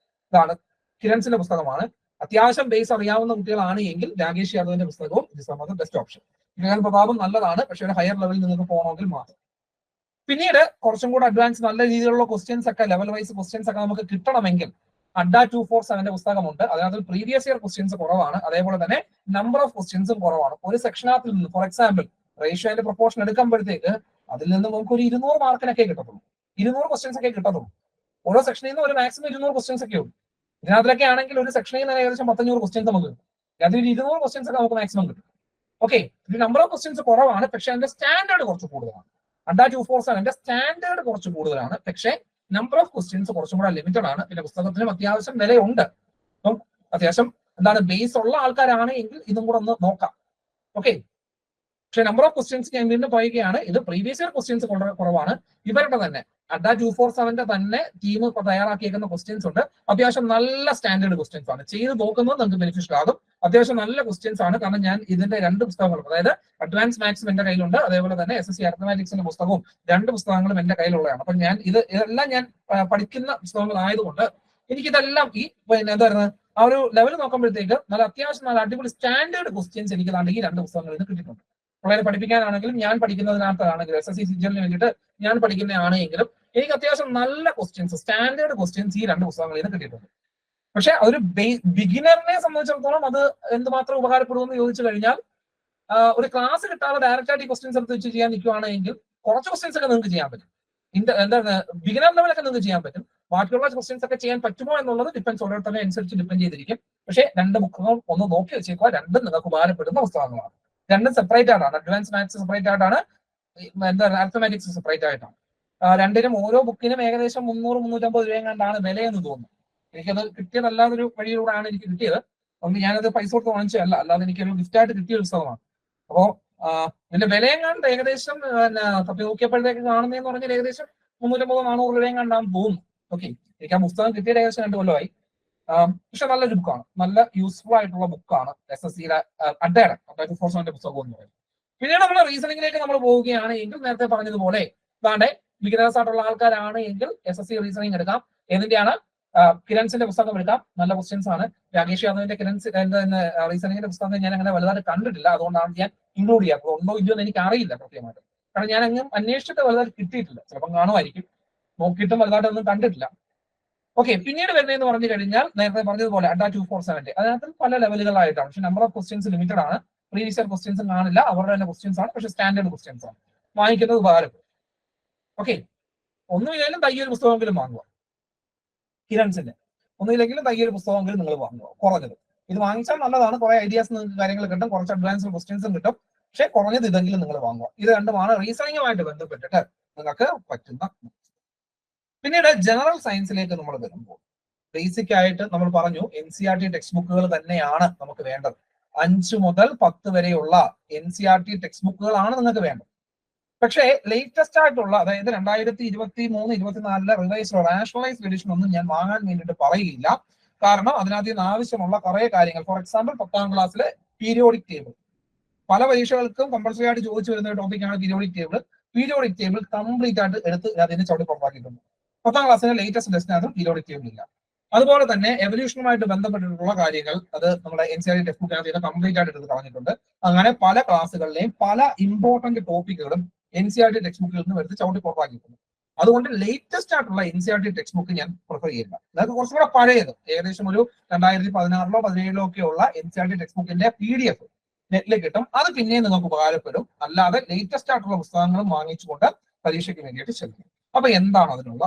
ഇതാണ്, കിരൺസിന്റെ പുസ്തകമാണ്. അത്യാവശ്യം ബേസ് അറിയാവുന്ന കുട്ടികളാണ് എങ്കിൽ രാകേഷ് യാദവിന്റെ പുസ്തകവും ഇത് ബെസ്റ്റ് ഓപ്ഷൻ. ഗഗൻ പ്രതാപും നല്ലതാണ്, പക്ഷെ ഒരു ഹയർ ലെവലിൽ നിങ്ങൾക്ക് പോകണമെങ്കിൽ മാത്രം. പിന്നീട് കുറച്ചും കൂടെ അഡ്വാൻസ് നല്ല രീതിയിലുള്ള ക്വസ്റ്റ്യൻസ് ഒക്കെ, ലെവൽ വൈസ് ക്വസ്റ്റ്യൻസ് ഒക്കെ നമുക്ക് കിട്ടണമെങ്കിൽ അഡ്ഡ 247 പുസ്തകം ഉണ്ട്. അതിനകത്ത് പ്രീവിയസ് ഇയർ ക്വസ്റ്റ്യൻസ് കുറവാണ്, അതേപോലെ തന്നെ നമ്പർ ഓഫ് ക്വസ്റ്റ്യൻസും കുറവാണ്. ഒരു സെക്ഷനകത്തിൽ നിന്ന് for example ratio and proportion എടുക്കുമ്പോഴത്തേക്ക് അതിൽ നിന്ന് നമുക്ക് ഒരു 200 മാർക്കിനൊക്കെ കിട്ടത്തുള്ളൂ, 200 ക്വസ്റ്റ്യൻസ് ഒക്കെ കിട്ടത്തുള്ളൂ. ഓരോ സെക്ഷനിൽ നിന്ന് ഒരു മാക്സിമം 200 ക്വസ്റ്റ്യൻസ് ഒക്കെ ഉള്ളൂ. ഇതിനകത്തൊക്കെ ആണെങ്കിൽ ഒരു സെക്ഷനിൽ നിന്ന് ഏകദേശം 1500 ക്വസ്റ്റ്യൻസ് നമുക്ക് കിട്ടും. അതിൽ 200 ക്വസ്റ്റ്യൻസ് ഒക്കെ നമുക്ക് മാക്സിമം കിട്ടും. ഓക്കെ, ഇത് നമ്പർ ഓഫ് ക്വസ്റ്റ്യൻസ് കുറവാണ്, പക്ഷെ അതിന്റെ സ്റ്റാൻഡേർഡ് കുറച്ച് കൂടുതലാണ്. അഡ്ഡ 247 സ്റ്റാൻഡേർഡ് കുറച്ച് കൂടുതലാണ്, പക്ഷെ നമ്പർ ഓഫ് ക്വസ്റ്റ്യൻസ് കുറച്ചും കൂടെ ലിമിറ്റഡ് ആണ്. പിന്നെ പുസ്തകത്തിനും അത്യാവശ്യം വിലയുണ്ട്. അപ്പം അത്യാവശ്യം എന്താണ് ബേസ് ഉള്ള ആൾക്കാരാണ് എങ്കിൽ ഇതും കൂടെ ഒന്ന് നോക്കാം. ഓക്കെ, പക്ഷെ നമ്പർ ഓഫ് ക്വസ്റ്റ്യൻസ് ഞാൻ വീണ്ടും പറയുകയാണ്, ഇത് പ്രീവിയസ് ഇയർ ക്വസ്റ്റ്യൻസ് കുറവാണ്. ഇവരുടെ തന്നെ അഡ്ഡ 247 തന്നെ ടീം തയ്യാറാക്കിയേക്കുന്ന ക്വസ്റ്റ്യൻസ് ഉണ്ട്. അത്യാവശ്യം നല്ല സ്റ്റാൻഡേർഡ് ക്വസ്റ്റ്യൻസ് ആണ്. ചെയ്ത് നോക്കുന്നത് നിങ്ങൾക്ക് ബെനിഫിഷ്യൽ ആകും. അത്യാവശ്യം നല്ല ക്വസ്റ്റ്യൻസ് ആണ്. കാരണം ഞാൻ ഇതിന്റെ 2 പുസ്തകങ്ങളും, അതായത് അഡ്വാൻസ് മാത്സും എന്റെ കയ്യിലുണ്ട്, അതേപോലെ തന്നെ SSC അരിത്മാറ്റിക്സിന്റെ പുസ്തകവും 2 പുസ്തകങ്ങളും എന്റെ കയ്യിലുള്ളതാണ്. അപ്പൊ ഞാൻ ഇതെല്ലാം ഞാൻ പഠിക്കുന്ന പുസ്തകങ്ങളായതുകൊണ്ട് എനിക്കിതെല്ലാം ഈ എന്താ പറയുന്നത് ആ ഒരു ലെവൽ നോക്കുമ്പോഴത്തേക്ക് നല്ല അത്യാവശ്യം നല്ല അടിപൊളി സ്റ്റാൻഡേർഡ് ക്വസ്റ്റ്യൻസ് എനിക്ക് ഈ 2 പുസ്തകങ്ങളിൽ നിന്ന് കിട്ടിയിട്ടുണ്ട്. വളരെ പഠിപ്പിക്കാനാണെങ്കിലും ഞാൻ പഠിക്കുന്നതിനകത്താണെങ്കിലും SSC CGL-ന് വേണ്ടിയിട്ട് ഞാൻ പഠിക്കുന്നതാണെങ്കിലും എനിക്ക് അത്യാവശ്യം നല്ല ക്വസ്റ്റ്യൻസ് സ്റ്റാൻഡേർഡ് ക്വസ്റ്റ്യൻസ് ഈ 2 പുസ്തകങ്ങളിൽ നിന്ന് കിട്ടിയിട്ടുണ്ട്. പക്ഷെ ഒരു ബിഗിനറിനെ സംബന്ധിച്ചിടത്തോളം അത് എന്തുമാത്രം ഉപകാരപ്പെടുമെന്ന് ചോദിച്ചു കഴിഞ്ഞാൽ, ഒരു ക്ലാസ് കിട്ടാതെ ഡയറക്റ്റ് ആയിട്ട് ഈ ക്വസ്റ്റ്യൻസ് എടുത്ത് വെച്ച് ചെയ്യാൻ നിൽക്കുകയാണെങ്കിൽ കുറച്ച് ക്വസ്റ്റ്യൻസ് ഒക്കെ നിങ്ങൾക്ക് ചെയ്യാൻ പറ്റും. എന്താണ് ബിഗിനർ ലെവലൊക്കെ നിങ്ങൾക്ക് ചെയ്യാൻ പറ്റും. ബാക്കിയുള്ള ക്വസ്റ്റ്യൻസ് ഒക്കെ ചെയ്യാൻ പറ്റുമോ എന്നുള്ളത് ഡിപ്പെൻസ് ഓരോരുത്തരെ അനുസരിച്ച് ഡിപ്പെൻഡ് ചെയ്തിരിക്കും. പക്ഷേ 2 ബുക്കുകൾ ഒന്ന് നോക്കി വെച്ചേക്കുക. 2 നിങ്ങൾക്ക് ഉപകാരപ്പെടുന്ന പുസ്തകങ്ങളാണ്. 2 സെപ്പറേറ്റ് ആയിട്ടാണ്. അഡ്വാൻസ് മാത്സ് സെപ്പറേറ്റ് ആയിട്ടാണ്, അരിത്മാറ്റിക്സ് സെപ്പറേറ്റ് ആയിട്ടാണ്. 2നും ഓരോ ബുക്കിനും ഏകദേശം 300-350 രൂപയെങ്ങാണ്ടാണ് വിലയെന്ന് തോന്നുന്നു. എനിക്കത് കിട്ടിയതല്ലാതൊരു വഴിയിലൂടെയാണ് എനിക്ക് കിട്ടിയത്. അതുകൊണ്ട് ഞാനത് പൈസ കൊടുത്ത് വാങ്ങിച്ചതല്ല, അല്ലാതെ എനിക്കൊരു ഗിഫ്റ്റ് ആയിട്ട് കിട്ടിയ പുസ്തകമാണ്. അപ്പോ ഇതിന്റെ വിലയെങ്ങാണ്ട് ഏകദേശം തപ്പി നോക്കിയപ്പോഴത്തേക്ക് കാണുന്നതെന്ന് പറഞ്ഞാൽ ഏകദേശം 350-400 രൂപയെങ്ങാണ്ടാന്ന് തോന്നുന്നു. ഓക്കെ, എനിക്ക് ആ പുസ്തകം കിട്ടിയത് ഏകദേശം 2 കൊല്ലമായി. പക്ഷെ നല്ലൊരു ബുക്കാണ്, നല്ല യൂസ്ഫുൾ ആയിട്ടുള്ള ബുക്കാണ് SSC-യുടെ അഡ്ഡയുടെ 247 പുസ്തകം എന്ന് പറയുന്നത്. പിന്നീട് നമ്മൾ റീസണിങ്ങിലേക്ക് നമ്മൾ പോവുകയാണ് എങ്കിൽ നേരത്തെ പറഞ്ഞതുപോലെ ഇതാണ്ട് ബിഗിനേഴ്സ് ആയിട്ടുള്ള ആൾക്കാരാണ് എങ്കിൽ SSC റീസണിങ് എടുക്കാം. ഏതിന്റെയാണ്? കിരൺസിന്റെ പുസ്തകം എടുക്കാം. നല്ല ക്വസ്റ്റ്യൻസ് ആണ്. രാകേഷ് യാദവിന്റെ കിരൺസ് റീസണിങ്ങിന്റെ പുസ്തകം ഞാൻ അങ്ങനെ വലുതായിട്ട് കണ്ടിട്ടില്ല, അതുകൊണ്ടാണ് ഞാൻ ഇൻക്ലൂഡ് ചെയ്യാത്തത്. ഉണ്ടോ ഇല്ലയോ എന്ന് എനിക്ക് അറിയില്ല കൃത്യമായിട്ട്, കാരണം ഞാൻ അങ്ങ് അന്വേഷിച്ചിട്ട് വലുതായിട്ട് കിട്ടിയിട്ടില്ല. ചിലപ്പോൾ കാണുമായിരിക്കും, നോക്കിയിട്ടും വലുതായിട്ടൊന്നും കണ്ടിട്ടില്ല. ഓക്കെ, പിന്നീട് വരുന്നതെന്ന് പറഞ്ഞു കഴിഞ്ഞാൽ നേരത്തെ പറഞ്ഞതുപോലെ അഡ്ഡ 247 അതിനകത്ത് പല ലെവലുകളായിട്ടാണ്. പക്ഷെ നമ്പർ ഓഫ് ക്വസ്റ്റ്യൻസ് ലിമിറ്റഡ് ആണ്. പ്രീവിയസ് ഇയർ ക്വസ്റ്റ്യൻസ് കാണില്ല, അവരുടെ തന്നെ ക്വസ്റ്റ്യൻസ് ആണ്, പക്ഷെ സ്റ്റാൻഡേർഡ് ക്വസ്റ്റ്യൻസ് ആണ്. വാങ്ങിക്കുന്നത് ഉപകാരപ്പെടും. ഓക്കെ, ഒന്നുമില്ലെങ്കിലും തയ്യൊരു പുസ്തകമെങ്കിലും വാങ്ങുക. കിരൺസിന്റെ ഒന്നുമില്ലെങ്കിലും തയ്യൊരു പുസ്തകമെങ്കിലും നിങ്ങൾ വാങ്ങുക, കുറഞ്ഞത്. ഇത് വാങ്ങിച്ചാൽ നല്ലതാണ്. കുറെ ഐഡിയാസ് നിങ്ങൾക്ക് കാര്യങ്ങൾ കിട്ടും, കുറച്ച് അഡ്വാൻസ് ക്വസ്റ്റ്യൻസും കിട്ടും. പക്ഷെ കുറഞ്ഞത് ഇതെങ്കിലും നിങ്ങൾ വാങ്ങുക. ഇത് രണ്ടുമാണ് റീസണിങ്ങുമായിട്ട് ബന്ധപ്പെട്ടിട്ട് നിങ്ങൾക്ക് പറ്റുന്ന. പിന്നീട് ജനറൽ സയൻസിലേക്ക് നമ്മൾ വരുമ്പോൾ ബേസിക് ആയിട്ട് നമ്മൾ പറഞ്ഞു NCERT ടെക്സ്റ്റ് ബുക്കുകൾ തന്നെയാണ് നമുക്ക് വേണ്ടത്. 5 മുതൽ 10 വരെയുള്ള NCERT ടെക്സ്റ്റ് ബുക്കുകളാണ് നിങ്ങൾക്ക് വേണ്ടത്. പക്ഷേ ലേറ്റസ്റ്റ് ആയിട്ടുള്ള, അതായത് 2023-24 റിവൈസ്ഡ് റാഷണലൈസ്ഡ് എഡിഷൻ ഒന്നും ഞാൻ വാങ്ങാൻ വേണ്ടിയിട്ട് പറയുകയില്ല. കാരണം അതിനകത്ത് നിന്ന് ആവശ്യമുള്ള കുറെ കാര്യങ്ങൾ, ഫോർ എക്സാമ്പിൾ 10ാം ക്ലാസ്സിലെ പീരിയോഡിക് ടേബിൾ, പല പരീക്ഷകൾക്കും കമ്പൾസറി ആയിട്ട് ചോദിച്ചു വരുന്ന ഒരു ടോപ്പിക്കാണ് periodic table. Periodic table complete ആയിട്ട് എടുത്ത് അതിനെ ചവിട്ടി പുറത്താക്കിയിട്ടുണ്ട്. 10ാം ക്ലാസ്സിലെ ലേറ്റസ്റ്റ് ടെസ്റ്റിനകത്തും പീരിയോഡിക് ടേബിൾ ഇല്ല. അതുപോലെ തന്നെ എവല്യൂഷനുമായിട്ട് ബന്ധപ്പെട്ടിട്ടുള്ള കാര്യങ്ങൾ അത് നമ്മുടെ NCERT ടെക്സ്റ്റ് ബുക്കിനകത്ത് കംപ്ലീറ്റ് ആയിട്ട് എടുത്ത് കളഞ്ഞിട്ടുണ്ട്. അങ്ങനെ പല ക്ലാസ്സുകളിലെയും പല ഇമ്പോർട്ടന്റ് ടോപ്പിക്കുകളും NCERT ടെക്സ്റ്റ് ബുക്കിൽ നിന്ന് എടുത്ത് ചവിട്ടി പുറത്താക്കിയിട്ടുണ്ട്. അതുകൊണ്ട് ലേറ്റസ്റ്റ് ആയിട്ടുള്ള NCERT ടെക്സ്റ്റ് ബുക്ക് ഞാൻ പ്രിഫർ ചെയ്യില്ല. അതായത് കുറച്ചും കൂടെ പഴയത്, ഏകദേശം ഒരു 2016-ലോ 17-ലോ ഒക്കെയുള്ള NCERT ടെക്സ്റ്റ് ബുക്കിന്റെ PDF നെറ്റിൽ കിട്ടും. അത് പിന്നെയും നിങ്ങൾക്ക് ഉപകാരപ്പെടും. അല്ലാതെ ലേറ്റസ്റ്റ് ആയിട്ടുള്ള പുസ്തകങ്ങളും വാങ്ങിച്ചുകൊണ്ട് പരീക്ഷയ്ക്ക് വേണ്ടിയിട്ട് ശ്രമിക്കും. അപ്പൊ എന്താണ് അതിനുള്ള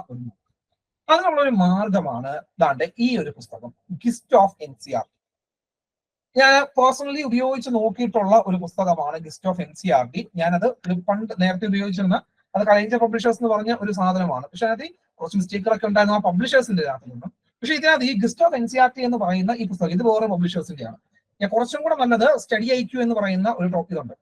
ഒരു മാർഗമാണ് ദാണ്ട് ഈ ഒരു പുസ്തകം, ഗിസ്റ്റ് ഓഫ് NCERT. ഞാൻ പേഴ്സണലി ഉപയോഗിച്ച് നോക്കിയിട്ടുള്ള ഒരു പുസ്തകമാണ് ഗിസ്റ്റ് ഓഫ് NCERT. ഞാനത് പണ്ട് നേരത്തെ ഉപയോഗിച്ചിരുന്ന അത് കളേഞ്ചർ പബ്ലിഷേഴ്സ് എന്ന് പറഞ്ഞ ഒരു സാധനമാണ്. പക്ഷെ അതിനകത്ത് കുറച്ച് മിസ്റ്റേക്കുകളൊക്കെ ഉണ്ടായിരുന്നു ആ പബ്ലിഷേഴ്സിന്റെ അകത്ത് നിന്നും. പക്ഷെ ഇതിനകത്ത് ഈ ഗിസ്റ്റ് ഓഫ് NCERT എന്ന് പറയുന്ന ഈ പുസ്തകം ഇത് വേറെ പബ്ലിഷേഴ്സിന്റെയാണ്. ഞാൻ കുറച്ചും കൂടെ നല്ലത് സ്റ്റഡി IQ എന്ന് പറയുന്ന ഒരു ടോപ്പിക് ഉണ്ട്.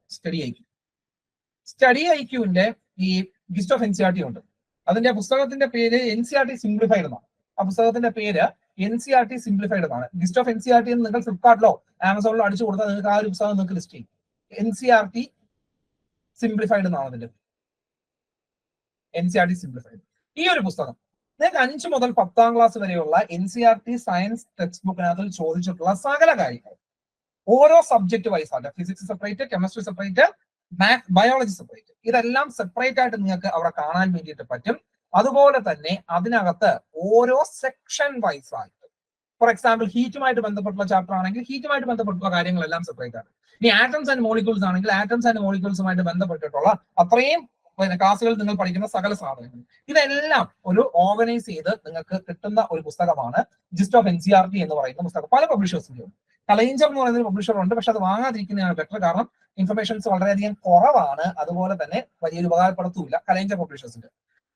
സ്റ്റഡി IQന്റെ ഈ ഗിസ്റ്റ് ഓഫ് NCERT ഉണ്ട്. അതിന്റെ പുസ്തകത്തിന്റെ പേര് NCERT സിംപ്ലിഫൈഡ് എന്നാണ്. ആ പുസ്തകത്തിന്റെ പേര് NCERT സിംപ്ലിഫൈഡ് എന്നാണ്. ഗിസ്റ്റ് ഓഫ് NCERT എന്ന് നിങ്ങൾ ഫ്ലിപ്കാർട്ടിലോ ആമസോണിലോ അടിച്ചു കൊടുത്താൽ നിങ്ങൾക്ക് ആ ഒരു പുസ്തകം നിങ്ങൾക്ക് ലിസ്റ്റ് ചെയ്യും. NCERT സിംപ്ലിഫൈഡ് എന്നാണ് അതിന്റെ. NCERT സിംപ്ലിഫൈഡ് ഈ ഒരു പുസ്തകം നിങ്ങൾക്ക് 5 മുതൽ 10ാം ക്ലാസ് വരെയുള്ള NCERT സയൻസ് ടെക്സ്റ്റ് ബുക്കിനകത്ത് ചോദിച്ചിട്ടുള്ള സകല കാര്യങ്ങൾ ഓരോ സബ്ജക്ട് വൈസ് ആണ്. Physics separate, chemistry separate, maths, biology separate, ഇതെല്ലാം സെപ്പറേറ്റ് ആയിട്ട് നിങ്ങൾക്ക് അവിടെ കാണാൻ വേണ്ടിയിട്ട് പറ്റും. അതുപോലെ തന്നെ അതിനകത്ത് ഓരോ സെക്ഷൻ വൈസ് ആയിട്ട്, ഫോർ എക്സാമ്പിൾ ഹീറ്റുമായിട്ട് ബന്ധപ്പെട്ടുള്ള ചാപ്റ്റർ ആണെങ്കിൽ ഹീറ്റുമായിട്ട് ബന്ധപ്പെട്ടുള്ള കാര്യങ്ങളെല്ലാം സെപ്പറേറ്റ് ആണ്. ഇനി ആറ്റംസ് ആൻഡ് മോളിക്യൂൾസ് ആണെങ്കിൽ ആറ്റംസ് ആൻഡ് മോളിക്യൂൾസുമായിട്ട് ബന്ധപ്പെട്ടിട്ടുള്ള അത്രയും ക്ലാസ്സുകളിൽ നിങ്ങൾ പഠിക്കുന്ന സകല സാധനങ്ങൾ ഇതെല്ലാം ഒരു ഓർഗനൈസ് ചെയ്ത് നിങ്ങൾക്ക് കിട്ടുന്ന ഒരു പുസ്തകമാണ് ജിസ്റ്റ് ഓഫ് NCERT എന്ന് പറയുന്ന പുസ്തകം. പല പബ്ലിഷേഴ്സിന്റെ ഉണ്ട്. കലൈഞ്ചർ എന്ന് പറയുന്ന പബ്ലിഷർ ഉണ്ട്, പക്ഷെ അത് വാങ്ങാതിരിക്കുന്നതാണ് ബെറ്റർ. കാരണം ഇൻഫർമേഷൻസ് വളരെയധികം കുറവാണ്, അതുപോലെ തന്നെ വലിയൊരു ഉപകാരപ്പെടുത്തൂല്ല കലൈഞ്ചർ പബ്ലിഷേഴ്സിന്റെ.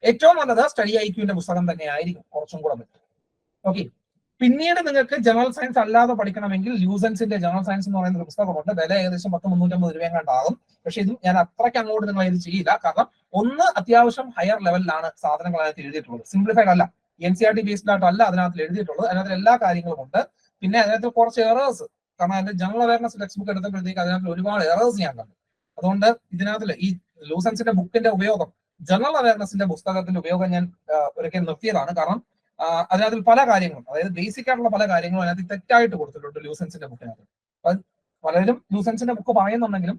ഏറ്റവും നല്ലത് സ്റ്റഡി ഐക്യുവിന്റെ പുസ്തകം തന്നെ ആയിരിക്കും, കുറച്ചും കൂടെ ബെറ്റർ. ഓക്കെ, പിന്നീട് നിങ്ങൾക്ക് ജനറൽ സയൻസ് അല്ലാതെ പഠിക്കണമെങ്കിൽ ലൂസൻസിന്റെ ജനറൽ സയൻസ് എന്ന് പറയുന്ന ഒരു പുസ്തകമുണ്ട്. വില ഏകദേശം 10-350 രൂപയും കണ്ടാകും. പക്ഷെ ഇതും ഞാൻ അത്രയ്ക്ക് അങ്ങോട്ട് നിങ്ങൾ ഇത് ചെയ്യില്ല. കാരണം ഒന്ന്, അത്യാവശ്യം ഹയർ ലെവലിലാണ് സാധനങ്ങൾ അതിനകത്ത് എഴുതിയിട്ടുള്ളത്. സിംപ്ലിഫൈഡ് അല്ല, NCERT ബേസ്ഡ് ആയിട്ടല്ല അതിനകത്ത് എഴുതിയിട്ടുള്ളത്. അതിനകത്ത് എല്ലാ കാര്യങ്ങളും ഉണ്ട്. പിന്നെ അതിനകത്ത് കുറച്ച് എറേഴ്സ്, കാരണം അതിന്റെ ജനറൽ അവയർനെസ് ടെക്സ്റ്റ് ബുക്ക് എടുത്തപ്പോഴത്തേക്ക് അതിനകത്ത് ഒരുപാട് എറേഴ്സ് ഞാൻ കണ്ടു. അതുകൊണ്ട് ഇതിനകത്ത് ഈ ലൂസൻസിന്റെ ബുക്കിന്റെ ഉപയോഗം, ജനറൽ അവയർനെസിന്റെ പുസ്തകത്തിന്റെ ഉപയോഗം ഞാൻ ഒരിക്കൽ നിർത്തിയതാണ്. കാരണം അതിനകത്ത് പല കാര്യങ്ങളും, അതായത് ബേസിക് ആയിട്ടുള്ള പല കാര്യങ്ങളും അതിനകത്ത് തെറ്റായിട്ട് കൊടുത്തിട്ടുണ്ട് ലൂസൻസിന്റെ ബുക്കിനകത്ത്. പലരും ലൂസൻസിന്റെ ബുക്ക് പറയുന്നുണ്ടെങ്കിലും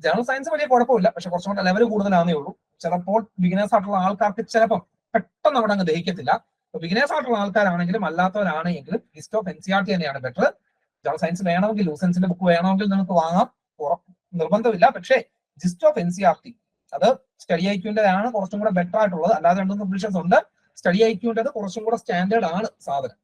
ജനറൽ സയൻസ് വലിയ കുഴപ്പമില്ല, പക്ഷെ കുറച്ചും കൂടെ ലെവൽ കൂടുതലാണേ ഉള്ളൂ. ചിലപ്പോൾ ബിഗിനേഴ്സ് ആയിട്ടുള്ള ആൾക്കാർക്ക് ചിലപ്പോൾ പെട്ടെന്ന് അവിടെ അങ്ങ് ദഹിക്കത്തില്ല. ബിഗിനേഴ്സ് ആയിട്ടുള്ള ആൾക്കാരാണെങ്കിലും അല്ലാത്തവരാണെങ്കിലും ലിസ്റ്റ് ഓഫ് NCERT തന്നെയാണ് ബെറ്റർ. ജനറൽ സയൻസ് വേണമെങ്കിൽ, ലൂസൻസിന്റെ ബുക്ക് വേണമെങ്കിൽ നിങ്ങൾക്ക് വാങ്ങാം, നിർബന്ധമില്ല. പക്ഷേ ജിസ്റ്റ് ഓഫ് NCERT അത് സ്റ്റഡി ഐക്യുവിന്റെ ആണ് കുറച്ചും കൂടെ ബെറ്റർ ആയിട്ടുള്ളത്. അല്ലാതെ 2 പബ്ലിഷേഴ്സ് ഉണ്ട്. സ്റ്റഡി ഐക്യുവിന്റെ കുറച്ചും കൂടെ സ്റ്റാൻഡേർഡ് ആണ് സാധനം.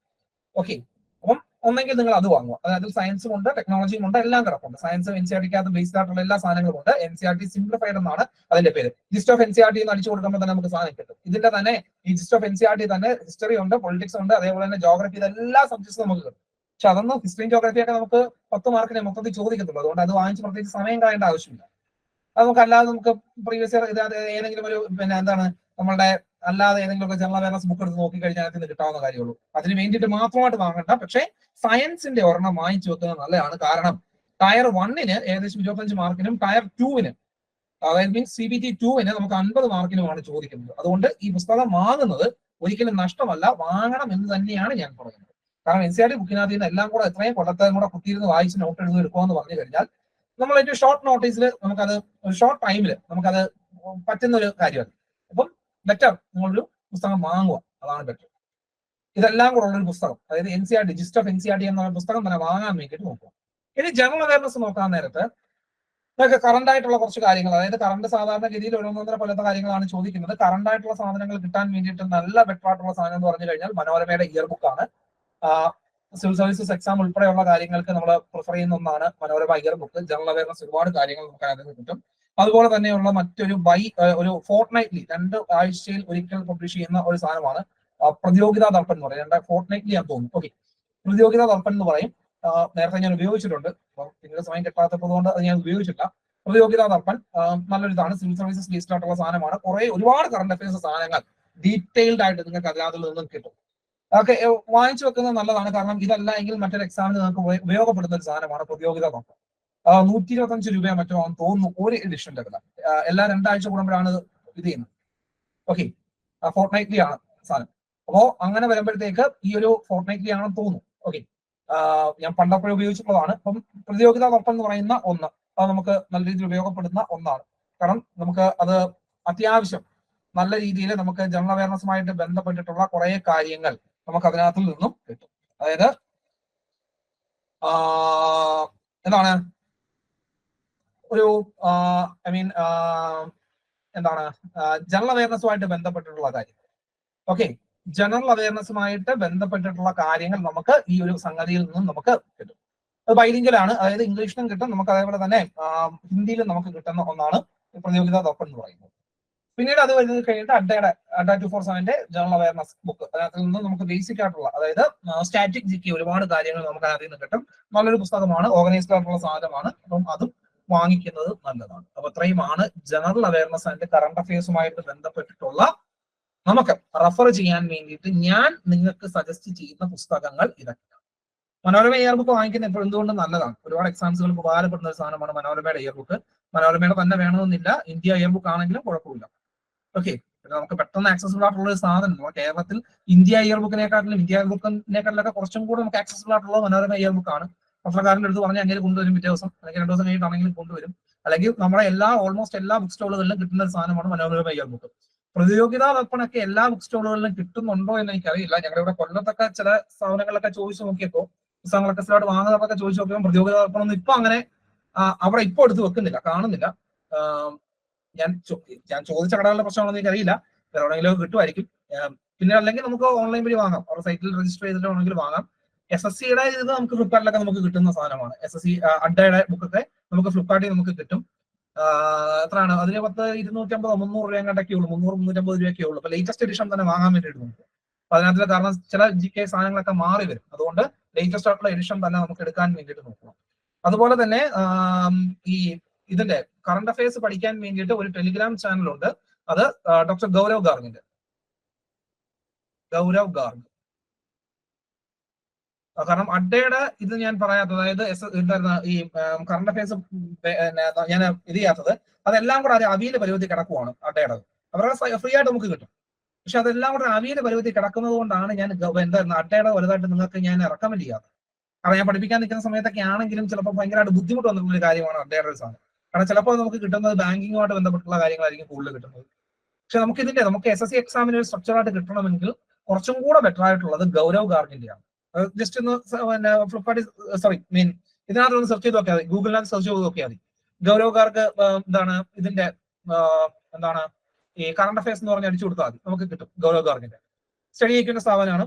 ഓക്കെ, അപ്പം ഒന്നെങ്കിൽ നിങ്ങൾ അത് വാങ്ങുക. അതായത് സയൻസും ഉണ്ട്, ടെക്നോളജിയും ഉണ്ട്, എല്ലാം കിടപ്പുണ്ട്. സയൻസ് NCERT ബേസ്ഡ് ആയിട്ടുള്ള എല്ലാ സാധനങ്ങളും ഉണ്ട്. NCERT സിംപ്ലിഫൈഡ് എന്നാണ് അതിന്റെ പേര്. ജിസ്റ്റ് ഓഫ് NCERT എന്ന് അടിച്ചു കൊടുക്കുമ്പോൾ തന്നെ നമുക്ക് സാധനം കിട്ടും. ഇതിന്റെ തന്നെ ഈ ജിസ്റ്റ് ഓഫ് NCERT തന്നെ ഹിസ്റ്ററി ഉണ്ട്, പൊളിറ്റിക്സ് ഉണ്ട്, അതേപോലെ തന്നെ ജോഗ്രഫി, ഇതെല്ലാ സബ്ജക്ട്സും നമുക്ക് കിട്ടും. പക്ഷെ അതൊന്നും ഹിസ്റ്ററിയും ജോഗ്രഫിയൊക്കെ നമുക്ക് 10 മാർക്കിനെ മൊത്തത്തിൽ ചോദിക്കത്തുള്ളൂ. അതുകൊണ്ട് അത് വാങ്ങിച്ച് പ്രത്യേകിച്ച് സമയം കളയേണ്ട ആവശ്യമില്ല. അത് നമുക്ക് അല്ലാതെ നമുക്ക് പ്രീവിയസ് ഇയർ ഏതെങ്കിലും ഒരു എന്താണ് നമ്മളുടെ അല്ലാതെ ഏതെങ്കിലും ജനറൽ അവയർനെസ് ബുക്ക് എടുത്ത് നോക്കി കഴിഞ്ഞാൽ അതിന് കിട്ടാവുന്ന കാര്യമുള്ളൂ. അതിന് വേണ്ടിയിട്ട് മാത്രമായിട്ട് വാങ്ങണ്ട. പക്ഷേ സയൻസിന്റെ ഒരെണ്ണം വാങ്ങിച്ചു വെക്കുന്നത് നല്ലതാണ്. കാരണം ടയർ 1-ന് ഏകദേശം 25 മാർക്കിനും ടയർ 2-ന്, അതായത് മീൻസ് CBT 2-ന് നമുക്ക് 50 മാർക്കിനുമാണ് ചോദിക്കുന്നത്. അതുകൊണ്ട് ഈ പുസ്തകം വാങ്ങുന്നത് ഒരിക്കലും നഷ്ടമല്ല, വാങ്ങണം എന്ന് തന്നെയാണ് ഞാൻ പറയുന്നത്. കാരണം NCERT ബുക്കിനകത്ത് നിന്ന് എല്ലാം കൂടെ എത്രയും കൊല്ലത്തേയും കൂടെ കുത്തിയിരുന്ന് വായിച്ച് നോട്ട് എഴുതി എടുക്കുമെന്ന് പറഞ്ഞു കഴിഞ്ഞാൽ നമ്മൾ ഏറ്റവും ഷോർട്ട് നോട്ടീസിൽ നമുക്കത് ഒരു ഷോർട്ട് ടൈമിൽ നമുക്കത് പറ്റുന്ന ഒരു കാര്യമാണ്. അപ്പം ബെറ്റർ നിങ്ങളൊരു പുസ്തകം വാങ്ങുക, അതാണ് ബെറ്റർ. ഇതെല്ലാം കൂടെ ഉള്ളൊരു പുസ്തകം, അതായത് NCERT ജിസ്റ്റ് ഓഫ് NCERT എന്ന പുസ്തകം തന്നെ വാങ്ങാൻ വേണ്ടിയിട്ട് നോക്കുക. ഇനി ജനറൽ അവയർനെസ് നോക്കാൻ നേരത്ത് നിങ്ങൾക്ക് കറണ്ട് ആയിട്ടുള്ള കുറച്ച് കാര്യങ്ങൾ, അതായത് കറണ്ട് സാധാരണഗതിയിൽ 1-1.5 കൊല്ലത്തെ കാര്യങ്ങളാണ് ചോദിക്കുന്നത്. കറണ്ട് ആയിട്ടുള്ള സാധനങ്ങൾ കിട്ടാൻ വേണ്ടിയിട്ട് നല്ല ബെറ്റർ ആയിട്ടുള്ള സാധനം എന്ന് പറഞ്ഞു കഴിഞ്ഞാൽ മനോരമയുടെ ഇയർ ബുക്കാണ്. സിവിൽ സർവീസസ് എക്സാം ഉൾപ്പെടെയുള്ള കാര്യങ്ങൾക്ക് നമ്മൾ പ്രിഫർ ചെയ്യുന്ന ഒന്നാണ് Manorama year book. General awareness ഒരുപാട് കാര്യങ്ങൾ നമുക്ക് അതിന് കിട്ടും. അതുപോലെ തന്നെയുള്ള മറ്റൊരു ഒരു ഫോർട്ട്നൈറ്റ്ലി 2 ആഴ്ചയിൽ ഒരിക്കൽ പബ്ലിഷ് ചെയ്യുന്ന ഒരു സാധനമാണ് പ്രതിയോഗിതാ ദർപ്പൺ എന്ന് പറയും. 2 ഫോർട്ട്നൈറ്റ്ലി ഞാൻ തോന്നുന്നു. ഓക്കെ, പ്രതിയോഗിതാ ദർപ്പൺ എന്ന് പറയും. നേരത്തെ ഞാൻ ഉപയോഗിച്ചിട്ടുണ്ട്, പിന്നീട് സമയം കിട്ടാത്തപ്പോൾ കൊണ്ട് അത് ഞാൻ ഉപയോഗിച്ചില്ല. പ്രതിയോഗിതാ ദർപ്പൺ നല്ലൊരു ഇതാണ്, സിവിൽ സർവീസസ് ബേസ്ഡ് ആയിട്ടുള്ള സാധനമാണ്. ഒരുപാട് കറണ്ട് അഫയേഴ്സ് സാധനങ്ങൾ ഡീറ്റെയിൽഡ് ആയിട്ട് നിങ്ങൾക്ക് അതിനകത്ത് നിന്നും കിട്ടും. അതൊക്കെ വാങ്ങിച്ചു വെക്കുന്നത് നല്ലതാണ്. കാരണം ഇതല്ല എങ്കിൽ മറ്റൊരു എക്സാമിന് നിങ്ങൾക്ക് ഉപയോഗപ്പെടുന്ന ഒരു സാധനമാണ് പ്രതിയോഗിതാ ദർപ്പൺ. 125 രൂപയോ മറ്റോ ആണെന്ന് തോന്നുന്നു ഒരു എഡിഷന്റെ വില. എല്ലാ 2 ആഴ്ച കൂടുമ്പോഴാണ് ഇത് ചെയ്യുന്നത്. ഓക്കെ, ഫോർട്ട്നൈറ്റ്ലി ആണ് സാധനം. അപ്പോ അങ്ങനെ വരുമ്പോഴത്തേക്ക് ഈ ഒരു ഫോർട്ട്നൈറ്റ്ലി ആണെന്ന് തോന്നുന്നു. ഓക്കെ, ഞാൻ പണ്ടപ്പോഴും ഉപയോഗിച്ചിട്ടുള്ളതാണ്. അപ്പം പ്രതിയോഗിതാ ദർപ്പൺ എന്ന് പറയുന്ന ഒന്ന് അത് നമുക്ക് നല്ല രീതിയിൽ ഉപയോഗപ്പെടുന്ന ഒന്നാണ്. കാരണം നമുക്ക് അത് അത്യാവശ്യം നല്ല രീതിയിൽ നമുക്ക് ജനറൽ അവയർനെസ്സുമായിട്ട് ബന്ധപ്പെട്ടിട്ടുള്ള കുറെ കാര്യങ്ങൾ നമുക്ക് അതിനകത്തിൽ നിന്നും കിട്ടും. അതായത് എന്താണ് ഒരു എന്താണ് ജനറൽ അവയർനെസ്സുമായിട്ട് ബന്ധപ്പെട്ടിട്ടുള്ള കാര്യങ്ങൾ. ഓക്കെ, ജനറൽ അവയർനെസ്സുമായിട്ട് ബന്ധപ്പെട്ടിട്ടുള്ള കാര്യങ്ങൾ നമുക്ക് ഈ ഒരു സംഗതിയിൽ നിന്നും നമുക്ക് കിട്ടും. അത് ബൈലിംഗലാണ്, അതായത് ഇംഗ്ലീഷിലും കിട്ടും നമുക്ക്, അതേപോലെ തന്നെ ഹിന്ദിയിലും നമുക്ക് കിട്ടുന്ന ഒന്നാണ് പ്രതിയോഗിതാ ദർപ്പൺ എന്ന് പറയുന്നത്. പിന്നീട് അത് വരുന്നത് കഴിഞ്ഞിട്ട് അഡ്ഡ 247-ന്റെ ജനറൽ അവയർനെസ് ബുക്ക്. അതിനകത്ത് നിന്ന് നമുക്ക് ബേസിക് ആയിട്ടുള്ള, അതായത് സ്റ്റാറ്റിക് ജിക്ക് ഒരുപാട് കാര്യങ്ങൾ നമുക്ക് അതിൽ നിന്ന് കിട്ടും. നല്ലൊരു പുസ്തകമാണ്, ഓർഗനൈസ്ഡ് ആയിട്ടുള്ള സാധനമാണ്. അപ്പം അതും വാങ്ങിക്കുന്നത് നല്ലതാണ്. അപ്പൊ ഇത്രയുമാണ് ജനറൽ അവയർനെസ് ആൻഡ് കറണ്ട് അഫയേഴ്സുമായിട്ട് ബന്ധപ്പെട്ടിട്ടുള്ള നമുക്ക് റെഫർ ചെയ്യാൻ വേണ്ടിയിട്ട് ഞാൻ നിങ്ങൾക്ക് സജസ്റ്റ് ചെയ്യുന്ന പുസ്തകങ്ങൾ ഇതൊക്കെയാണ്. മനോരമ ഇയർ ബുക്ക് വാങ്ങിക്കുന്ന ഇപ്പോൾ എന്തുകൊണ്ട് നല്ലതാണ്. ഒരുപാട് എക്സാംസുകൾക്ക് ഉപകാരപ്പെടുന്ന ഒരു സാധനമാണ് മനോരമയുടെ ഇയർ ബുക്ക്. മനോരമയുടെ തന്നെ വേണമെന്നില്ല, ഇന്ത്യ ഇയർ ബുക്ക് ആണെങ്കിലും കുഴപ്പമില്ല. ഓക്കെ, നമുക്ക് പെട്ടെന്ന് ആക്സസിബിൾ ആയിട്ടുള്ള ഒരു സാധനം നമ്മുടെ കേരളത്തിൽ ഇന്ത്യ ഇയർ ബുക്കിനെക്കാട്ടിലും ഇന്ത്യ ബുക്കിനെക്കാട്ടിലൊക്കെ കുറച്ചും കൂടെ നമുക്ക് ആക്സസിബിൾ ആയിട്ടുള്ള മനോരമ ഇയർ ബുക്കാണ്. പത്രക്കാരൻ്റെ അടുത്ത് പറഞ്ഞാൽ അങ്ങനെ കൊണ്ടുവരും, പിറ്റേ ദിവസം അല്ലെങ്കിൽ 2 ദിവസം കഴിഞ്ഞിട്ടാണെങ്കിലും കൊണ്ടുവരും. അല്ലെങ്കിൽ നമ്മുടെ ഓൾമോസ്റ്റ് എല്ലാ ബുക്ക് സ്റ്റോളുകളിലും കിട്ടുന്ന ഒരു സാധനമാണ് മനോരമ ഇയർ ബുക്ക്. പ്രതിയോഗിതാ ദർപ്പണൊക്കെ എല്ലാ ബുക്ക് സ്റ്റോളുകളിലും കിട്ടുന്നുണ്ടോ എന്ന് എനിക്കറിയില്ല. ഞങ്ങളുടെ ഇവിടെ കൊല്ലത്തൊക്കെ ചില സ്ഥാപനങ്ങളൊക്കെ ചോദിച്ചു നോക്കിയപ്പോൾ, പുസ്തകങ്ങളൊക്കെ സ്ഥലമായിട്ട് വാങ്ങുന്നതൊക്കെ ചോദിച്ചു നോക്കിയപ്പോൾ പ്രതിയോഗിതാ ദർപ്പണമൊന്നും ഇപ്പൊ അങ്ങനെ അവിടെ ഇപ്പൊ എടുത്ത് വെക്കുന്നില്ല, കാണുന്നില്ല. ഞാൻ ചോദിച്ച കടകളുടെ പ്രശ്നമാണെന്ന് എനിക്കറിയില്ല, വേറെ എവിടെയെങ്കിലും കിട്ടുമായിരിക്കും. പിന്നെ അല്ലെങ്കിൽ നമുക്ക് ഓൺലൈൻ വഴി വാങ്ങാം, അവരുടെ സൈറ്റിൽ രജിസ്റ്റർ ചെയ്തിട്ട് വേണമെങ്കിൽ വാങ്ങാം. SSCയുടെ ഇത് നമുക്ക് ഫ്ലിപ്കാർട്ടിലൊക്കെ നമുക്ക് കിട്ടുന്ന സാധനമാണ്. SSC അഡ്ഡയുടെ ബുക്കൊക്കെ നമുക്ക് ഫ്ലിപ്കാർട്ടിൽ നമുക്ക് കിട്ടും. എത്രയാണ് അതിന് 250 300 രൂപ കണ്ടൊക്കെ ഉള്ളൂ, 300-350 രൂപയൊക്കെ ഉള്ളൂ. അപ്പൊ ലേറ്റസ്റ്റ് എഡിഷൻ തന്നെ വാങ്ങാൻ വേണ്ടിയിട്ട് നമുക്ക് അതിനകത്ത്, കാരണം ചില GK സാധനങ്ങളൊക്കെ മാറി വരും, അതുകൊണ്ട് ലേറ്റസ്റ്റ് ആയിട്ടുള്ള എഡിഷൻ തന്നെ നമുക്ക് എടുക്കാൻ വേണ്ടിയിട്ട് നോക്കണം. അതുപോലെ തന്നെ ഈ ഇതിന്റെ കറണ്ട് അഫയേഴ്സ് പഠിക്കാൻ വേണ്ടിയിട്ട് ഒരു ടെലിഗ്രാം ചാനലുണ്ട്, അത് ഡോക്ടർ ഗൗരവ് ഗാർഗിന്റെ. കാരണം അഡ്ഡയുടെ ഇത് ഞാൻ പറയാത്തത്, അതായത് എന്തായിരുന്നു ഈ കറണ്ട് അഫയേഴ്സ് ഞാൻ ഇത് ചെയ്യാത്തത്, അതെല്ലാം കൂടെ അവിയൽ പരുവത്തിൽ കിടക്കുവാണ് അഡ്ഡയുടെ. അവരുടെ ഫ്രീ ആയിട്ട് നമുക്ക് കിട്ടും, പക്ഷെ അതെല്ലാം കൂടെ അവിയൽ പരുവത്തിൽ കിടക്കുന്നത് കൊണ്ടാണ് ഞാൻ എന്തായിരുന്നു അഡ്ഡയുടെ വലുതായിട്ട് നിങ്ങൾക്ക് ഞാൻ റെക്കമെൻഡ് ചെയ്യാത്തത്. കാരണം ഞാൻ പഠിപ്പിക്കാൻ നിൽക്കുന്ന സമയത്തൊക്കെ ആണെങ്കിലും ചിലപ്പോൾ ഭയങ്കരമായിട്ട് ബുദ്ധിമുട്ട് വന്നിട്ടുള്ള ഒരു കാര്യമാണ് അഡ്ഡയുടെ സാധനം. കാരണം ചിലപ്പോൾ നമുക്ക് കിട്ടുന്നത് ബാങ്കിങ്ങുമായിട്ട് ബന്ധപ്പെട്ടുള്ള കാര്യങ്ങളായിരിക്കും കൂടുതൽ കിട്ടുന്നത്. പക്ഷെ നമുക്ക് SSC എക്സാമിന് ഒരു സ്ട്രക്ചറായിട്ട് കിട്ടണമെങ്കിൽ കുറച്ചും കൂടെ ബെറ്റർ ആയിട്ടുള്ളത് ഗൗരവ് ഗാർഗിന്റെയാണ്. ജസ്റ്റ് ഒന്ന് ഫ്ലിപ്കാർട്ടിൽ ഇതിനകത്ത് ഒന്ന് സെർച്ച് ചെയ്ത് നോക്കിയാൽ മതി, ഗൂഗിളിനകത്ത് സെർച്ച് ചെയ്ത് നോക്കിയാൽ മതി. ഗൗരവ് ഗാർഗ് എന്താണ് ഇതിന്റെ എന്താണ് ഈ കറണ്ട് അഫയേഴ്സ് എന്ന് പറഞ്ഞ് അടിച്ചു കൊടുത്താൽ മതി, നമുക്ക് കിട്ടും. ഗൗരവ് ഗാർഗിന്റെ സ്റ്റഡി ചെയ്യിക്കുന്ന സ്ഥാപനമാണ്.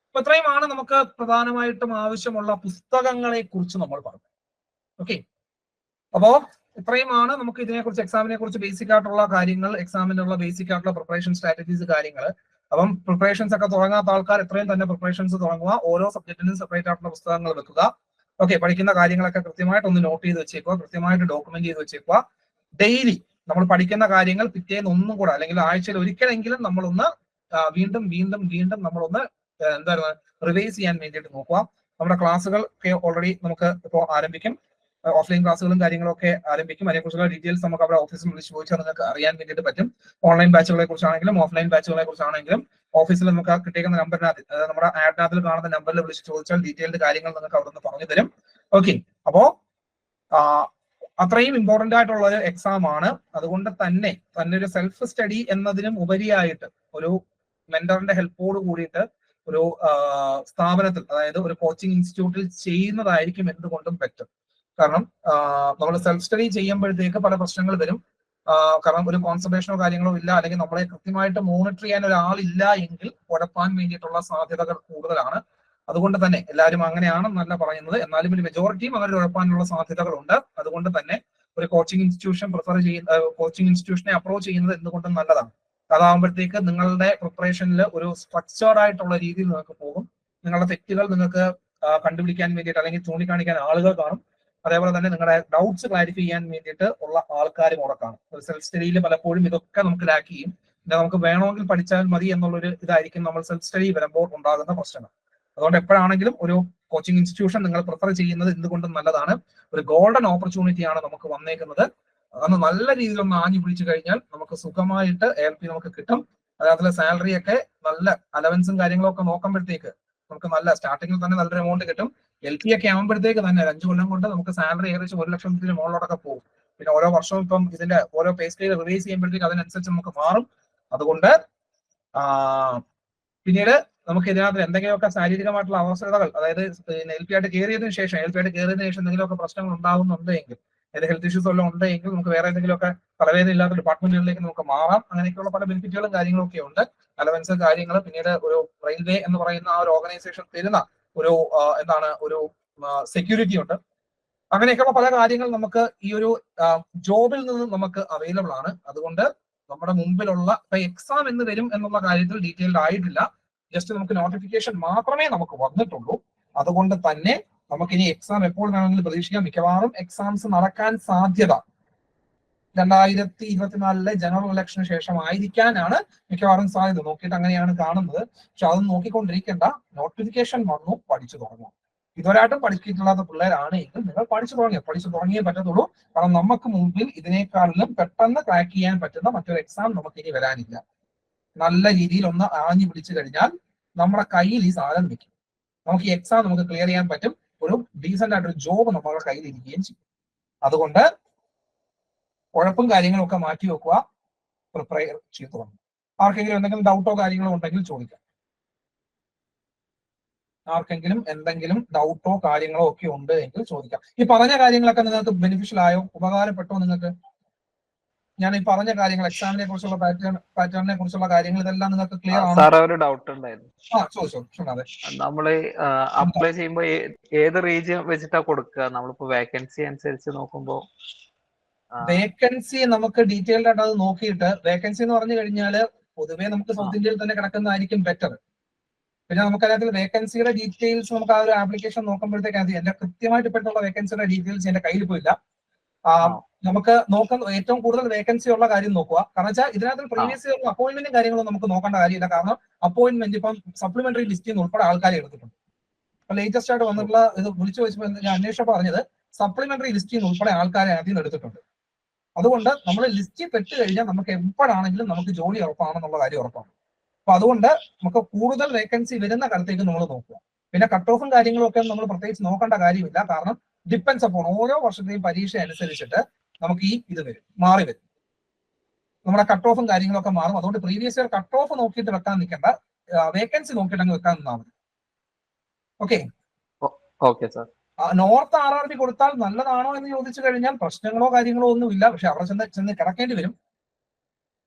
അപ്പൊ ഇത്രയുമാണ് നമുക്ക് പ്രധാനമായിട്ടും ആവശ്യമുള്ള പുസ്തകങ്ങളെ കുറിച്ച് നമ്മൾ പറഞ്ഞു. ഓക്കെ, അപ്പോ ഇത്രയുമാണ് നമുക്ക് ഇതിനെക്കുറിച്ച്, എക്സാമിനെ കുറിച്ച് ബേസിക് ആയിട്ടുള്ള കാര്യങ്ങൾ, എക്സാമിനുള്ള ബേസിക് ആയിട്ടുള്ള പ്രിപ്പറേഷൻ സ്ട്രാറ്റജീസ് കാര്യങ്ങൾ. അപ്പം പ്രിപ്പറേഷൻസ് ഒക്കെ തുടങ്ങാത്ത ആൾക്കാർ എത്രയും തന്നെ പ്രിപ്പറേഷൻസ് തുടങ്ങുക, ഓരോ സബ്ജക്റ്റിനും സെപ്പറേറ്റ് ആയിട്ടുള്ള പുസ്തകങ്ങൾ വെക്കുക. ഓക്കെ, പഠിക്കുന്ന കാര്യങ്ങളൊക്കെ കൃത്യമായിട്ട് ഒന്ന് നോട്ട് ചെയ്ത് വെച്ചേക്കുക, കൃത്യമായിട്ട് ഡോക്യുമെന്റ് ചെയ്ത് വെച്ചേക്കുക. ഡെയിലി നമ്മൾ പഠിക്കുന്ന കാര്യങ്ങൾ പിറ്റേന്ന് ഒന്നും കൂടെ, അല്ലെങ്കിൽ ആഴ്ചയിൽ ഒരിക്കലെങ്കിലും നമ്മളൊന്ന് വീണ്ടും വീണ്ടും വീണ്ടും നമ്മളൊന്ന് എന്തായിരുന്നു റിവൈസ് ചെയ്യാൻ വേണ്ടിയിട്ട് നോക്കുക. നമ്മുടെ ക്ലാസ്സുകൾ ഒക്കെ ഓൾറെഡി നമുക്ക് ഇപ്പോൾ ആരംഭിക്കും, ഓഫ്ലൈൻ ക്ലാസ്സുകളും കാര്യങ്ങളൊക്കെ ആരംഭിക്കും. അതിനെക്കുറിച്ചുള്ള ഡീറ്റെയിൽസ് നമുക്ക് അവിടെ ഓഫീസിൽ വിളിച്ച് ചോദിച്ചാൽ നിങ്ങൾക്ക് അറിയാൻ വേണ്ടിയിട്ട് പറ്റും. ഓൺലൈൻ ബാച്ചുകളെ കുറിച്ചാണെങ്കിലും ഓഫ്ലൈൻ ബാച്ചുകളെ കുറിച്ചാണെങ്കിലും ഓഫീസിൽ നമുക്ക് കിട്ടിയിരിക്കുന്ന നമ്പറിനകത്ത്, നമ്മുടെ ആഡിനകത്തിൽ കാണുന്ന നമ്പറിൽ വിളിച്ച് ചോദിച്ചാൽ ഡീറ്റെയിൽഡ് കാര്യങ്ങൾ നിങ്ങൾക്ക് അവിടെ നിന്ന് പറഞ്ഞു തരും. ഓക്കെ, അപ്പോ അത്രയും ഇമ്പോർട്ടന്റ് ആയിട്ടുള്ള ഒരു എക്സാം ആണ്. അതുകൊണ്ട് തന്നെ ഒരു സെൽഫ് സ്റ്റഡി എന്നതിനും ഉപരിയായിട്ട് ഒരു മെന്ററിന്റെ ഹെൽപ്പോട് കൂടിയിട്ട് ഒരു സ്ഥാപനത്തിൽ, അതായത് ഒരു കോച്ചിങ് ഇൻസ്റ്റിറ്റ്യൂട്ടിൽ ചെയ്യുന്നതായിരിക്കും എന്തുകൊണ്ടും ബെറ്റർ. കാരണം നമ്മൾ സെൽഫ് സ്റ്റഡി ചെയ്യുമ്പോഴത്തേക്ക് പല പ്രശ്നങ്ങൾ വരും. കാരണം ഒരു കോൺസെൻട്രേഷനോ കാര്യങ്ങളോ ഇല്ല, അല്ലെങ്കിൽ നമ്മളെ കൃത്യമായിട്ട് മോണിറ്റർ ചെയ്യാൻ ഒരാളില്ല എങ്കിൽ ഉഴപ്പാൻ വേണ്ടിയിട്ടുള്ള സാധ്യതകൾ കൂടുതലാണ്. അതുകൊണ്ട് തന്നെ എല്ലാവരും അങ്ങനെയാണെന്നല്ല പറയുന്നത്, എന്നാലും ഒരു മെജോറിറ്റിയും അങ്ങനെ ഉഴപ്പാനുള്ള സാധ്യതകളുണ്ട്. അതുകൊണ്ട് തന്നെ ഒരു കോച്ചിങ് ഇൻസ്റ്റിറ്റ്യൂഷൻ കോച്ചിങ് ഇൻസ്റ്റിറ്റ്യൂഷനെ അപ്രോച്ച് ചെയ്യുന്നത് എന്തുകൊണ്ടും നല്ലതാണ്. അതാകുമ്പോഴത്തേക്ക് നിങ്ങളുടെ പ്രിപ്പറേഷനിൽ ഒരു സ്ട്രക്ചേർഡ് ആയിട്ടുള്ള രീതിയിൽ നിങ്ങൾക്ക് പോകും. നിങ്ങളുടെ തെറ്റുകൾ നിങ്ങൾക്ക് കണ്ടുപിടിക്കാൻ വേണ്ടിയിട്ട് അല്ലെങ്കിൽ ചൂണ്ടിക്കാണിക്കാൻ ആളുകൾ കാണും. അതേപോലെ തന്നെ നിങ്ങളുടെ ഡൗട്ട്സ് ക്ലാരിഫൈ ചെയ്യാൻ വേണ്ടിയിട്ട് ഉള്ള ആൾക്കാരും ഉറക്കാണ്. സെൽഫ് സ്റ്റഡിയിൽ പലപ്പോഴും ഇതൊക്കെ നമുക്ക് ലാക്ക് ചെയ്യും. പിന്നെ നമുക്ക് വേണമെങ്കിൽ പഠിച്ചാൽ മതി എന്നുള്ളൊരു ഇതായിരിക്കും നമ്മൾ സെൽഫ് സ്റ്റഡി വരുമ്പോൾ ഉണ്ടാകുന്ന പ്രശ്നങ്ങൾ. അതുകൊണ്ട് എപ്പോഴാണെങ്കിലും ഒരു കോച്ചിങ് ഇൻസ്റ്റിറ്റ്യൂഷൻ നിങ്ങൾ പ്രിഫർ ചെയ്യുന്നത് എന്തുകൊണ്ടും നല്ലതാണ്. ഒരു ഗോൾഡൻ ഓപ്പർച്യൂണിറ്റിയാണ് നമുക്ക് വന്നേക്കുന്നത്. അന്ന് നല്ല രീതിയിൽ ഒന്ന് ആഞ്ഞു പിടിച്ചു കഴിഞ്ഞാൽ നമുക്ക് സുഖമായിട്ട് ALP നമുക്ക് കിട്ടും. അതിനകത്തുള്ള സാലറി ഒക്കെ നല്ല അലവൻസും കാര്യങ്ങളൊക്കെ നോക്കുമ്പോഴത്തേക്ക് നമുക്ക് നല്ല സ്റ്റാർട്ടിങ്ങിൽ തന്നെ നല്ലൊരു എമൗണ്ട് കിട്ടും. LP ഒക്കെ ആകുമ്പോഴത്തേക്ക് തന്നെ 5 കൊല്ലം കൊണ്ട് നമുക്ക് സാലറി ഏകദേശം 1 ലക്ഷത്തിന് മുകളിലോട്ടൊക്കെ പോകും. പിന്നെ ഓരോ വർഷവും ഇപ്പം ഇതിന്റെ ഓരോ പേ സ്കെയിൽ റിവൈസ് ചെയ്യുമ്പോഴത്തേക്ക് അതിനനുസരിച്ച് നമുക്ക് മാറും. അതുകൊണ്ട് പിന്നീട് നമുക്ക് ഇതിനകത്ത് എന്തെങ്കിലുമൊക്കെ ശാരീരികമായിട്ടുള്ള അവസ്ഥകൾ, അതായത് LP ആയിട്ട് കയറിയതിനു ശേഷം എന്തെങ്കിലുമൊക്കെ പ്രശ്നങ്ങൾ ഉണ്ടാകുന്നുണ്ടെങ്കിൽ, ഏത് ഹെൽത്ത് ഇഷ്യൂസ് എല്ലാം ഉണ്ടെങ്കിൽ നമുക്ക് വേറെ എന്തെങ്കിലുമൊക്കെ തലവേദന ഇല്ലാത്ത ഡിപ്പാർട്ട്മെന്റുകളിലേക്ക് നമുക്ക് മാറാം. അങ്ങനെയൊക്കെയുള്ള പല ബെനിഫിറ്റുകളും കാര്യങ്ങളൊക്കെ ഉണ്ട്. അലവൻസ് കാര്യങ്ങൾ, പിന്നീട് ഒരു റെയിൽവേ എന്ന് പറയുന്ന ആ ഒരു ഓർഗനൈസേഷൻ തരുന്ന ഒരു ഒരു സെക്യൂരിറ്റി ഉണ്ട്. അങ്ങനെയൊക്കെയുള്ള പല കാര്യങ്ങൾ നമുക്ക് ഈ ഒരു ജോബിൽ നിന്ന് നമുക്ക് അവൈലബിൾ ആണ്. അതുകൊണ്ട് നമ്മുടെ മുമ്പിലുള്ള എക്സാം എന്ന് വരും എന്നുള്ള കാര്യത്തിൽ ഡീറ്റെയിൽഡ് ആയിട്ടില്ല. ജസ്റ്റ് നമുക്ക് നോട്ടിഫിക്കേഷൻ മാത്രമേ നമുക്ക് വന്നിട്ടുള്ളൂ. അതുകൊണ്ട് തന്നെ നമുക്കിനി എക്സാം എപ്പോൾ വേണമെങ്കിലും പ്രതീക്ഷിക്കാം. മിക്കവാറും എക്സാംസ് നടക്കാൻ സാധ്യത 2024 ജനറൽ ഇലക്ഷന് ശേഷം ആയിരിക്കാനാണ് മിക്കവാറും സാധ്യത. നോക്കിയിട്ട് അങ്ങനെയാണ് കാണുന്നത്. പക്ഷെ അതൊന്നും നോക്കിക്കൊണ്ടിരിക്കേണ്ട. നോട്ടിഫിക്കേഷൻ വന്നു, പഠിച്ചു തുടങ്ങും. ഇതുവരായിട്ടും പഠിച്ചിട്ടില്ലാത്ത പിള്ളേരാണ് എങ്കിൽ നിങ്ങൾ പഠിച്ചു തുടങ്ങിയേ പറ്റത്തുള്ളൂ. കാരണം നമുക്ക് മുമ്പിൽ ഇതിനേക്കാളിലും പെട്ടെന്ന് ക്രാക്ക് ചെയ്യാൻ പറ്റുന്ന മറ്റൊരു എക്സാം നമുക്ക് ഇനി വരാനില്ല. നല്ല രീതിയിൽ ഒന്ന് ആഞ്ഞു പിടിച്ചു കഴിഞ്ഞാൽ നമ്മുടെ കയ്യിൽ ഈ സാധനം നിൽക്കും. നമുക്ക് ഈ എക്സാം നമുക്ക് ക്ലിയർ ചെയ്യാൻ പറ്റും. ഒരു ഡീസന്റ് ആയിട്ടൊരു ജോബ് നമ്മുടെ കയ്യിൽ ഇരിക്കുകയും ചെയ്യും. അതുകൊണ്ട് കുഴപ്പും കാര്യങ്ങളും ഒക്കെ മാറ്റി വെക്കുക, പ്രിപ്പയർ ചെയ്തു തുടങ്ങും. ആർക്കെങ്കിലും എന്തെങ്കിലും ഡൗട്ടോ കാര്യങ്ങളോ ഉണ്ടെങ്കിൽ ചോദിക്കാം. ആർക്കെങ്കിലും എന്തെങ്കിലും ഡൗട്ടോ കാര്യങ്ങളോ ഒക്കെ ഉണ്ട് എങ്കിൽ ചോദിക്കാം. ഈ പറഞ്ഞ കാര്യങ്ങളൊക്കെ നിങ്ങൾക്ക് ബെനിഫിഷ്യൽ ആയോ, ഉപകാരപ്പെട്ടോ നിങ്ങൾക്ക്? ഞാൻ ഈ പറഞ്ഞ കാര്യങ്ങൾ, എക്സാമിനെ കുറിച്ചുള്ള പാറ്റേണിനെ കുറിച്ചുള്ള കാര്യങ്ങൾ ഇതെല്ലാം നിങ്ങൾക്ക് ക്ലിയർ ആണോ? സാർ ഒരു ഡൗട്ട് ഉണ്ടായിരുന്നു. ചോദിച്ചോ. നമ്മള് അപ്ലൈ ചെയ്യുമ്പോ ഏത് റീജിയൻ വെച്ചിട്ടാ കൊടുക്കുക? നമ്മളിപ്പോ വേക്കൻസി അനുസരിച്ച് നോക്കുമ്പോ വേക്കൻസി നമുക്ക് ഡീറ്റെയിൽഡ് ആയിട്ട് അത് നോക്കിയിട്ട്, വേക്കൻസി എന്ന് പറഞ്ഞു കഴിഞ്ഞാൽ പൊതുവേ നമുക്ക് സൗത്ത് ഇന്ത്യയിൽ തന്നെ കിടക്കുന്നതായിരിക്കും ബെറ്റർ. പിന്നെ നമുക്കതിനകത്ത് വേക്കൻസിയുടെ ഡീറ്റെയിൽസ് നമുക്ക് ആ ഒരു ആപ്ലിക്കേഷൻ നോക്കുമ്പോഴത്തേക്ക് എന്റെ കൃത്യമായിട്ട് ഇപ്പോഴത്തുള്ള വേക്കൻസിയുടെ ഡീറ്റെയിൽസ് എന്റെ കയ്യിൽ പോയില്ല. നമുക്ക് നോക്കുന്ന ഏറ്റവും കൂടുതൽ വേക്കൻസി ഉള്ള കാര്യം നോക്കുക. കാരണം വെച്ചാൽ ഇതിനകത്ത് പ്രീവിയസ് ഇയർ അപ്പോയിന്റ്മെന്റും കാര്യങ്ങളും നമുക്ക് നോക്കേണ്ട കാര്യമില്ല. കാരണം അപ്പോയിന്റ്മെന്റ് ഇപ്പം സപ്ലിമെന്ററി ലിസ്റ്റിൽ നിന്ന് ഉൾപ്പെടെ ആൾക്കാരെ എടുത്തിട്ടുണ്ട്. ഇപ്പൊ ലേറ്റസ്റ്റ് ആയിട്ട് വന്നിട്ടുള്ള ഇത് വിളിച്ചു വെച്ചപ്പോൾ ഞാൻ അന്വേഷിച്ചപ്പോൾ പറഞ്ഞത് സപ്ലിമെന്ററി ലിസ്റ്റിൽ നിന്ന് ഉൾപ്പെടെ ആൾക്കാരെ അതിൽ നിന്ന് എടുത്തിട്ടുണ്ട്. അതുകൊണ്ട് നമ്മൾ ലിസ്റ്റിൽ പെട്ട് കഴിഞ്ഞാൽ നമുക്ക് എപ്പോഴാണെങ്കിലും നമുക്ക് ജോലി ഉറപ്പാണെന്നുള്ള കാര്യം ഉറപ്പാണ്. അപ്പൊ അതുകൊണ്ട് നമുക്ക് കൂടുതൽ വേക്കൻസി വരുന്ന കാലത്തേക്ക് നമ്മൾ നോക്കുക. പിന്നെ കട്ട് ഓഫും കാര്യങ്ങളും ഒക്കെ നമ്മൾ പ്രത്യേകിച്ച് നോക്കേണ്ട കാര്യമില്ല. കാരണം ഡിപ്പെൻസ് അപ്പോൾ ഓരോ വർഷത്തെയും പരീക്ഷ അനുസരിച്ചിട്ട് നമുക്ക് ഈ ഇത് വരും, മാറി വരും. നമ്മുടെ കട്ട് ഓഫും കാര്യങ്ങളൊക്കെ മാറും. അതുകൊണ്ട് പ്രീവിയസ് ഇയർ കട്ട് ഓഫ് നോക്കിയിട്ട് വെക്കാൻ നിൽക്കേണ്ട, വേക്കൻസി നോക്കിയിട്ട് അങ്ങ് വെക്കാൻ നിന്നാൽ മതി. Okay sir. നോർത്ത് RRB കൊടുത്താൽ നല്ലതാണോ എന്ന് ചോദിച്ചു കഴിഞ്ഞാൽ പ്രശ്നങ്ങളോ കാര്യങ്ങളോ ഒന്നുമില്ല. പക്ഷെ അവിടെ ചെന്ന് കിടക്കേണ്ടി വരും.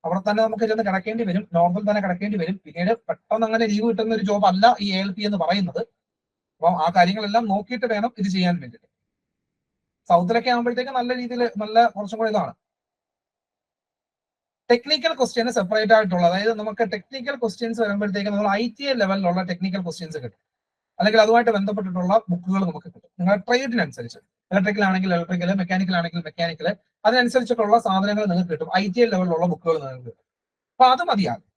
അവിടെ തന്നെ നമുക്ക് ചെന്ന് കിടക്കേണ്ടി വരും. നോർത്തിൽ തന്നെ കിടക്കേണ്ടി വരും. പിന്നീട് പെട്ടെന്ന് അങ്ങനെ ലീവ് കിട്ടുന്ന ഒരു ജോബ് അല്ല ഈ ALP എന്ന് പറയുന്നത്. അപ്പം ആ കാര്യങ്ങളെല്ലാം നോക്കിയിട്ട് വേണം ഇത് ചെയ്യാൻ വേണ്ടിയിട്ട്. സൗത്തിലൊക്കെ ആകുമ്പോഴത്തേക്ക് നല്ല രീതിയിൽ നല്ല കുറച്ചും കൂടെ ഇതാണ്. ടെക്നിക്കൽ ക്വസ്റ്റ്യന് സെപ്പറേറ്റ് ആയിട്ടുള്ള, അതായത് നമുക്ക് ടെക്നിക്കൽ ക്വസ്റ്റ്യൻസ് വരുമ്പോഴത്തേക്ക് നമ്മൾ ITA ലെവലിലുള്ള ടെക്നിക്കൽ ക്വസ്റ്റ്യൻസ് കിട്ടും. അല്ലെങ്കിൽ അതുമായിട്ട് ബന്ധപ്പെട്ടിട്ടുള്ള ബുക്കുകൾ നമുക്ക് കിട്ടും. നിങ്ങളുടെ ട്രേഡിനനുസരിച്ച്, ഇലക്ട്രിക്കൽ ആണെങ്കിൽ ഇലക്ട്രിക്കൽ, മെക്കാനിക്കൽ ആണെങ്കിൽ മെക്കാനിക്കൽ, അതിനനുസരിച്ചിട്ടുള്ള സാധനങ്ങൾ നിങ്ങൾക്ക് കിട്ടും. ITA ലെവലിലുള്ള ബുക്കുകൾ നിങ്ങൾക്ക് കിട്ടും. അപ്പൊ അത് മതിയാകും.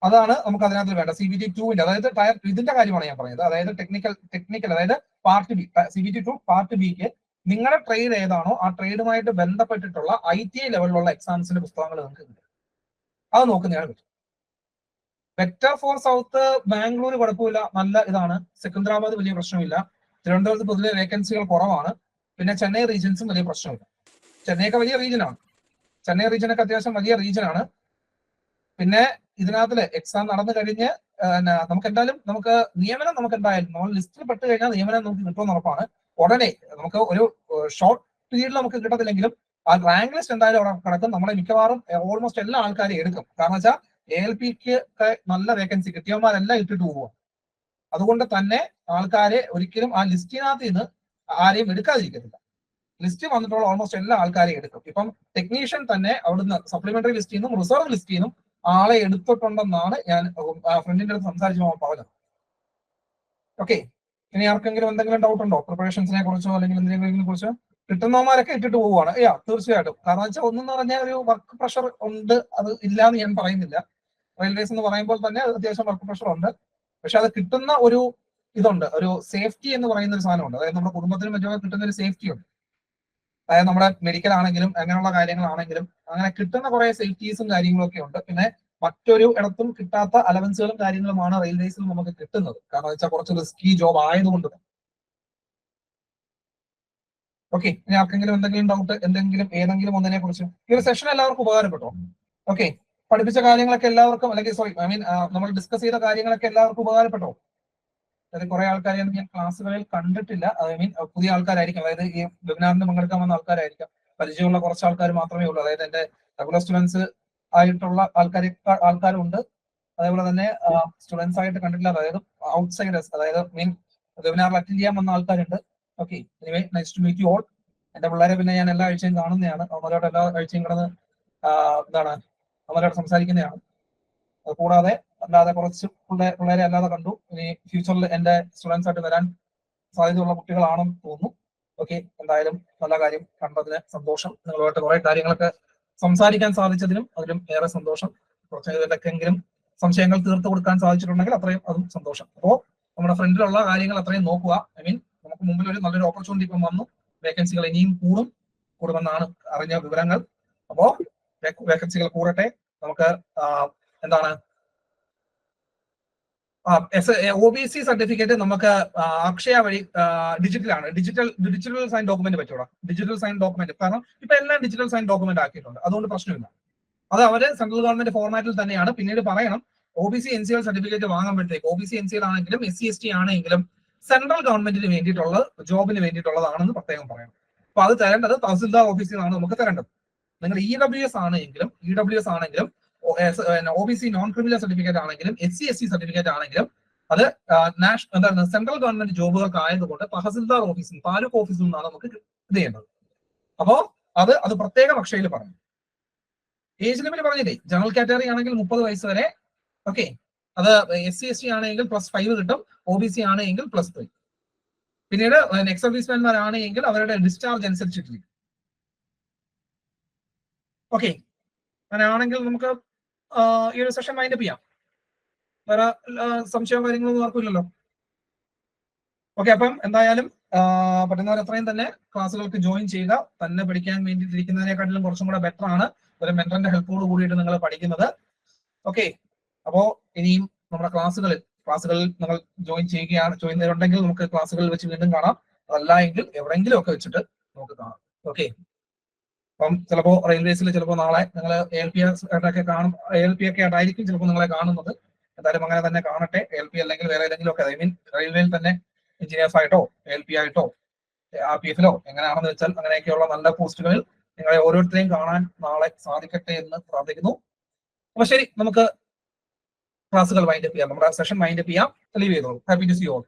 അതാണ് നമുക്ക് അതിനകത്ത് വേണ്ട. CBT 2ന്റെ, അതായത് ടയർ ഇതിന്റെ കാര്യമാണ് ഞാൻ പറഞ്ഞത്. അതായത് ടെക്നിക്കൽ അതായത് പാർട്ട് ബി, CBT 2 പാർട്ട് ബിക്ക് നിങ്ങളുടെ ട്രേഡ് ഏതാണോ ആ ട്രേഡുമായിട്ട് ബന്ധപ്പെട്ടിട്ടുള്ള ITA ലെവലിലുള്ള എക്സാംസിന്റെ പുസ്തകങ്ങൾ നിങ്ങൾക്ക് കിട്ടും. അത് നോക്കുന്നതാണ് പറ്റും. വെക്ടർ ഫോർ സൗത്ത് ബാംഗ്ലൂർ കുഴപ്പമില്ല, നല്ല ഇതാണ്. സെക്കന്ദരാബാദ് വലിയ പ്രശ്നമില്ല. തിരുവനന്തപുരത്ത് പൊതുവെ വേക്കൻസികൾ കുറവാണ്. പിന്നെ ചെന്നൈ റീജിയൻസും വലിയ പ്രശ്നമില്ല. ചെന്നൈയൊക്കെ വലിയ റീജിയനാണ്. ചെന്നൈ റീജിയനൊക്കെ അത്യാവശ്യം വലിയ റീജിയനാണ്. പിന്നെ ഇതിനകത്തില് എക്സാം നടന്നു കഴിഞ്ഞ് നമുക്ക് എന്തായാലും നിയമനം നമുക്ക് എന്തായാലും നമ്മൾ ലിസ്റ്റിൽ പെട്ട് കഴിഞ്ഞാൽ നിയമനം നമുക്ക് കിട്ടുമെന്ന് ഉറപ്പാണ്. ഉടനെ നമുക്ക് ഒരു ഷോർട്ട് പീരീഡിൽ നമുക്ക് കിട്ടത്തില്ലെങ്കിലും ആ റാങ്ക് ലിസ്റ്റ് എന്തായാലും അവിടെ കിടക്കും. നമ്മളെ മിക്കവാറും ഓൾമോസ്റ്റ് എല്ലാ ആൾക്കാരെയും എടുക്കും. കാരണം വെച്ചാൽ ALPക്ക് നല്ല വേക്കൻസി കിട്ടിയവന്മാരെല്ലാം ഇട്ടിട്ട് പോവുക. അതുകൊണ്ട് തന്നെ ആൾക്കാരെ ഒരിക്കലും ആ ലിസ്റ്റിനകത്ത് നിന്ന് ആരെയും എടുക്കാതിരിക്കത്തില്ല. ലിസ്റ്റ് വന്നിട്ടുള്ള ഓൾമോസ്റ്റ് എല്ലാ ആൾക്കാരെയും എടുക്കും. ഇപ്പം ടെക്നീഷ്യൻ തന്നെ അവിടുന്ന് സപ്ലിമെന്ററി ലിസ്റ്റിൽ നിന്നും റിസർവ് ലിസ്റ്റിൽ നിന്നും ആളെ എടുത്തിട്ടുണ്ടെന്നാണ് ഞാൻ ഫ്രണ്ടിന്റെ അടുത്ത് സംസാരിച്ചപ്പോൾ പറഞ്ഞത്. ഓക്കെ, ഇനി ആർക്കെങ്കിലും എന്തെങ്കിലും ഡൗട്ട് ഉണ്ടോ പ്രിപ്പറേഷൻസിനെ കുറിച്ചോ അല്ലെങ്കിൽ എന്തെങ്കിലും കുറിച്ചോ? കിട്ടുന്നവന്മാരൊക്കെ ഇട്ടിട്ട് പോവുകയാണ്. തീർച്ചയായിട്ടും. കാരണം വെച്ചാൽ ഒന്നെന്ന് പറഞ്ഞാൽ ഒരു വർക്ക് പ്രഷർ ഉണ്ട്, അത് ഇല്ലാന്ന് ഞാൻ പറയുന്നില്ല. റെയിൽവേസ് എന്ന് പറയുമ്പോൾ തന്നെ അത്യാവശ്യം വർക്ക് പ്രഷർ ഉണ്ട്. പക്ഷെ അത് കിട്ടുന്ന ഒരു ഇതുണ്ട്, ഒരു സേഫ്റ്റി എന്ന് പറയുന്ന ഒരു സാധനമുണ്ട്. അതായത് നമ്മുടെ കുടുംബത്തിനും മറ്റും കിട്ടുന്ന ഒരു സേഫ്റ്റി ഉണ്ട്. അതായത് നമ്മുടെ മെഡിക്കൽ ആണെങ്കിലും അങ്ങനെയുള്ള കാര്യങ്ങളാണെങ്കിലും അങ്ങനെ കിട്ടുന്ന കുറെ സേഫ്റ്റീസും കാര്യങ്ങളും ഒക്കെ ഉണ്ട്. പിന്നെ മറ്റൊരു ഇടത്തും കിട്ടാത്ത അലവൻസുകളും കാര്യങ്ങളുമാണ് റെയിൽവേസിൽ നമുക്ക് കിട്ടുന്നത്. കാരണം വെച്ചാൽ കുറച്ച് റിസ്കി ജോബ് ആയതുകൊണ്ട്. ഓക്കെ, ഇനി ആർക്കെങ്കിലും എന്തെങ്കിലും ഡൗട്ട്, ഏതെങ്കിലും ഒന്നിനെ കുറിച്ച്? ഈ ഒരു സെഷൻ എല്ലാവർക്കും ഉപകാരപ്പെട്ടോ? ഓക്കെ, പഠിപ്പിച്ച കാര്യങ്ങളൊക്കെ എല്ലാവർക്കും, അല്ലെങ്കിൽ നമ്മൾ ഡിസ്കസ് ചെയ്ത കാര്യങ്ങളൊക്കെ എല്ലാവർക്കും ഉപകാരപ്പെട്ടോ? അതായത് കുറെ ആൾക്കാരെ ഞാൻ ക്ലാസ്സുകളിൽ കണ്ടിട്ടില്ല. പുതിയ ആൾക്കാരായിരിക്കും. അതായത് ഈ വെബിനാറിന് പങ്കെടുക്കാൻ വന്ന ആൾക്കാരായിരിക്കാം. പരിചയമുള്ള കുറച്ച് ആൾക്കാർ മാത്രമേ ഉള്ളൂ. അതായത് എന്റെ റെഗുലർ സ്റ്റുഡൻസ് ആയിട്ടുള്ള ആൾക്കാരുണ്ട്. അതേപോലെ തന്നെ സ്റ്റുഡൻസ് ആയിട്ട് കണ്ടിട്ടില്ല. അതായത് ഔട്ട്സൈഡേഴ്സ്, അതായത് വെബിനാറിൽ അറ്റൻഡ് ചെയ്യാൻ വന്ന ആൾക്കാരുണ്ട്. Okay, anyway nice to meet you all. എന്റെ പിള്ളേരെ പിന്നെ ഞാൻ എല്ലാ ആഴ്ചയും കാണുന്നതാണ്. അവരോട് എല്ലാ ആഴ്ചയും കിടന്ന് അവരോട് സംസാരിക്കുന്നതാണ്. കൂടാതെ അല്ലാതെ കുറച്ച് പിള്ളേരെ അല്ലാതെ കണ്ടു. ഇനി ഫ്യൂച്ചറിൽ എന്റെ സ്റ്റുഡൻസ് ആയിട്ട് വരാൻ സാധ്യതയുള്ള കുട്ടികളാണെന്ന് തോന്നുന്നു. ഓക്കെ, എന്തായാലും നല്ല കാര്യം, കണ്ടതിന് സന്തോഷം. നിങ്ങളുമായിട്ട് കുറെ കാര്യങ്ങളൊക്കെ സംസാരിക്കാൻ സാധിച്ചതിനും അതിലും ഏറെ സന്തോഷം. കുറച്ച് ഇതിലൊക്കെങ്കിലും സംശയങ്ങൾ തീർത്തു കൊടുക്കാൻ സാധിച്ചിട്ടുണ്ടെങ്കിൽ അത്രയും അതും സന്തോഷം. അപ്പോൾ നമ്മുടെ ഫ്രണ്ടിലുള്ള കാര്യങ്ങൾ അത്രയും നോക്കുക. നമുക്ക് മുമ്പിൽ ഒരു നല്ലൊരു ഓപ്പർച്യൂണിറ്റി ഇപ്പം വന്നു. വേക്കൻസികൾ ഇനിയും കൂടുമെന്നാണ് അറിഞ്ഞ വിവരങ്ങൾ. അപ്പോ വേക്കൻസികൾ കൂടട്ടെ. നമുക്ക് OBC സർട്ടിഫിക്കറ്റ് നമുക്ക് അക്ഷയ വഴി ഡിജിറ്റലാണ്. ഡിജിറ്റൽ സൈൻ ഡോക്യുമെന്റ് പറ്റൂടാ. ഡിജിറ്റൽ സൈൻ ഡോക്യുമെന്റ്, കാരണം ഇപ്പൊ എല്ലാം ഡിജിറ്റൽ സൈൻ ഡോക്യുമെന്റ് ആക്കിയിട്ടുണ്ട്. അതുകൊണ്ട് പ്രശ്നമില്ല. അത് അവര് സെൻട്രൽ ഗവൺമെന്റ് ഫോർമാറ്റിൽ തന്നെയാണ്. പിന്നീട് പറയണം OBC NCL സർട്ടിഫിക്കറ്റ് വാങ്ങുമ്പോഴത്തേക്ക് OBC NCL ആണെങ്കിലും SC ST ആണെങ്കിലും സെൻട്രൽ ഗവൺമെന്റിന് വേണ്ടിയിട്ടുള്ള ജോബിന് വേണ്ടിയിട്ടുള്ളതാണെന്ന് പ്രത്യേകം പറയണം. അപ്പൊ അത് തരേണ്ടത് തഹസിൽദാർ ഓഫീസിൽ നിന്നാണ് നമുക്ക് തരേണ്ടത്. നിങ്ങൾ EWS ആണെങ്കിലും OBC നോൺ ക്രിമിനൽ സർട്ടിഫിക്കറ്റ് ആണെങ്കിലും SC/ST സർട്ടിഫിക്കറ്റ് ആണെങ്കിലും അത് എന്താണ് സെൻട്രൽ ഗവൺമെന്റ് ജോബുകൾക്ക് ആയതുകൊണ്ട് തഹസിൽദാർ ഓഫീസിൽ താലൂക്ക് ഓഫീസിൽ നിന്നാണ് നമുക്ക് ഇത് ചെയ്യേണ്ടത്. അപ്പോ അത് പ്രത്യേകം അക്ഷയിൽ പറഞ്ഞു. ഏജ് ലിമിറ്റ് പറഞ്ഞില്ലേ, ജനറൽ കാറ്റഗറി ആണെങ്കിൽ 30 വയസ്സ് വരെ. ഓക്കെ, അത് SC/ST ആണെങ്കിൽ +5 കിട്ടും, OBC ആണെങ്കിൽ +3. പിന്നീട് എക്സ് സർവീസ്മാൻമാരാണെങ്കിൽ അവരുടെ ഡിസ്ചാർജ് അനുസരിച്ചിട്ടിരിക്കും. ഓക്കെ, അങ്ങനെയാണെങ്കിൽ നമുക്ക് ഈ ഒരു സെഷൻ വൈൻഡപ്പ് ചെയ്യാം. വേറെ സംശയവും കാര്യങ്ങളൊന്നും ആർക്കില്ലല്ലോ. ഓക്കെ, അപ്പം എന്തായാലും പറ്റുന്നവർ എത്രയും തന്നെ ക്ലാസ്സുകൾക്ക് ജോയിൻ ചെയ്യുക. തന്നെ പഠിക്കാൻ വേണ്ടിയിട്ടിരിക്കുന്നതിനെക്കാട്ടിലും കുറച്ചും കൂടെ ബെറ്റർ ആണ് ഒരു മെന്ററിന്റെ ഹെൽപ്പോട് കൂടിയിട്ട് നിങ്ങൾ പഠിക്കുന്നത്. ഓക്കെ, അപ്പോ ഇനിയും നമ്മുടെ ക്ലാസ്സുകളിൽ നിങ്ങൾ ജോയിൻ ചെയ്യുന്നവരുണ്ടെങ്കിൽ നമുക്ക് ക്ലാസ്സുകളിൽ വെച്ച് വീണ്ടും കാണാം. അതല്ല എങ്കിൽ എവിടെയെങ്കിലും ഒക്കെ വെച്ചിട്ട് നമുക്ക് കാണാം. ഓക്കെ, അപ്പം ചിലപ്പോ റെയിൽവേസിൽ ചിലപ്പോൾ നാളെ നിങ്ങൾ ALP ഒക്കെ കാണും, ALP ഒക്കെ ആയിട്ടായിരിക്കും ചിലപ്പോൾ നിങ്ങളെ കാണുന്നത്. എന്തായാലും അങ്ങനെ തന്നെ കാണട്ടെ. ALP അല്ലെങ്കിൽ വേറെ ഏതെങ്കിലും ഒക്കെ, ഐ മീൻ റെയിൽവേയിൽ തന്നെ എഞ്ചിനീയേഴ്സ് ആയിട്ടോ ALP ആയിട്ടോ RPF-ലോ എങ്ങനെയാണെന്ന് വെച്ചാൽ അങ്ങനെയൊക്കെയുള്ള നല്ല പോസ്റ്റുകളിൽ നിങ്ങളെ ഓരോരുത്തരെയും കാണാൻ നാളെ സാധിക്കട്ടെ എന്ന് പ്രാർത്ഥിക്കുന്നു. അപ്പൊ ശരി, നമുക്ക് ക്ലാസ്സുകൾ വൈൻഡപ്പ് ചെയ്യാം, നമ്മുടെ സെഷൻ വൈൻഡപ്പ് ചെയ്യാം. ലീവ് ചെയ്തോളൂ. Happy to see all.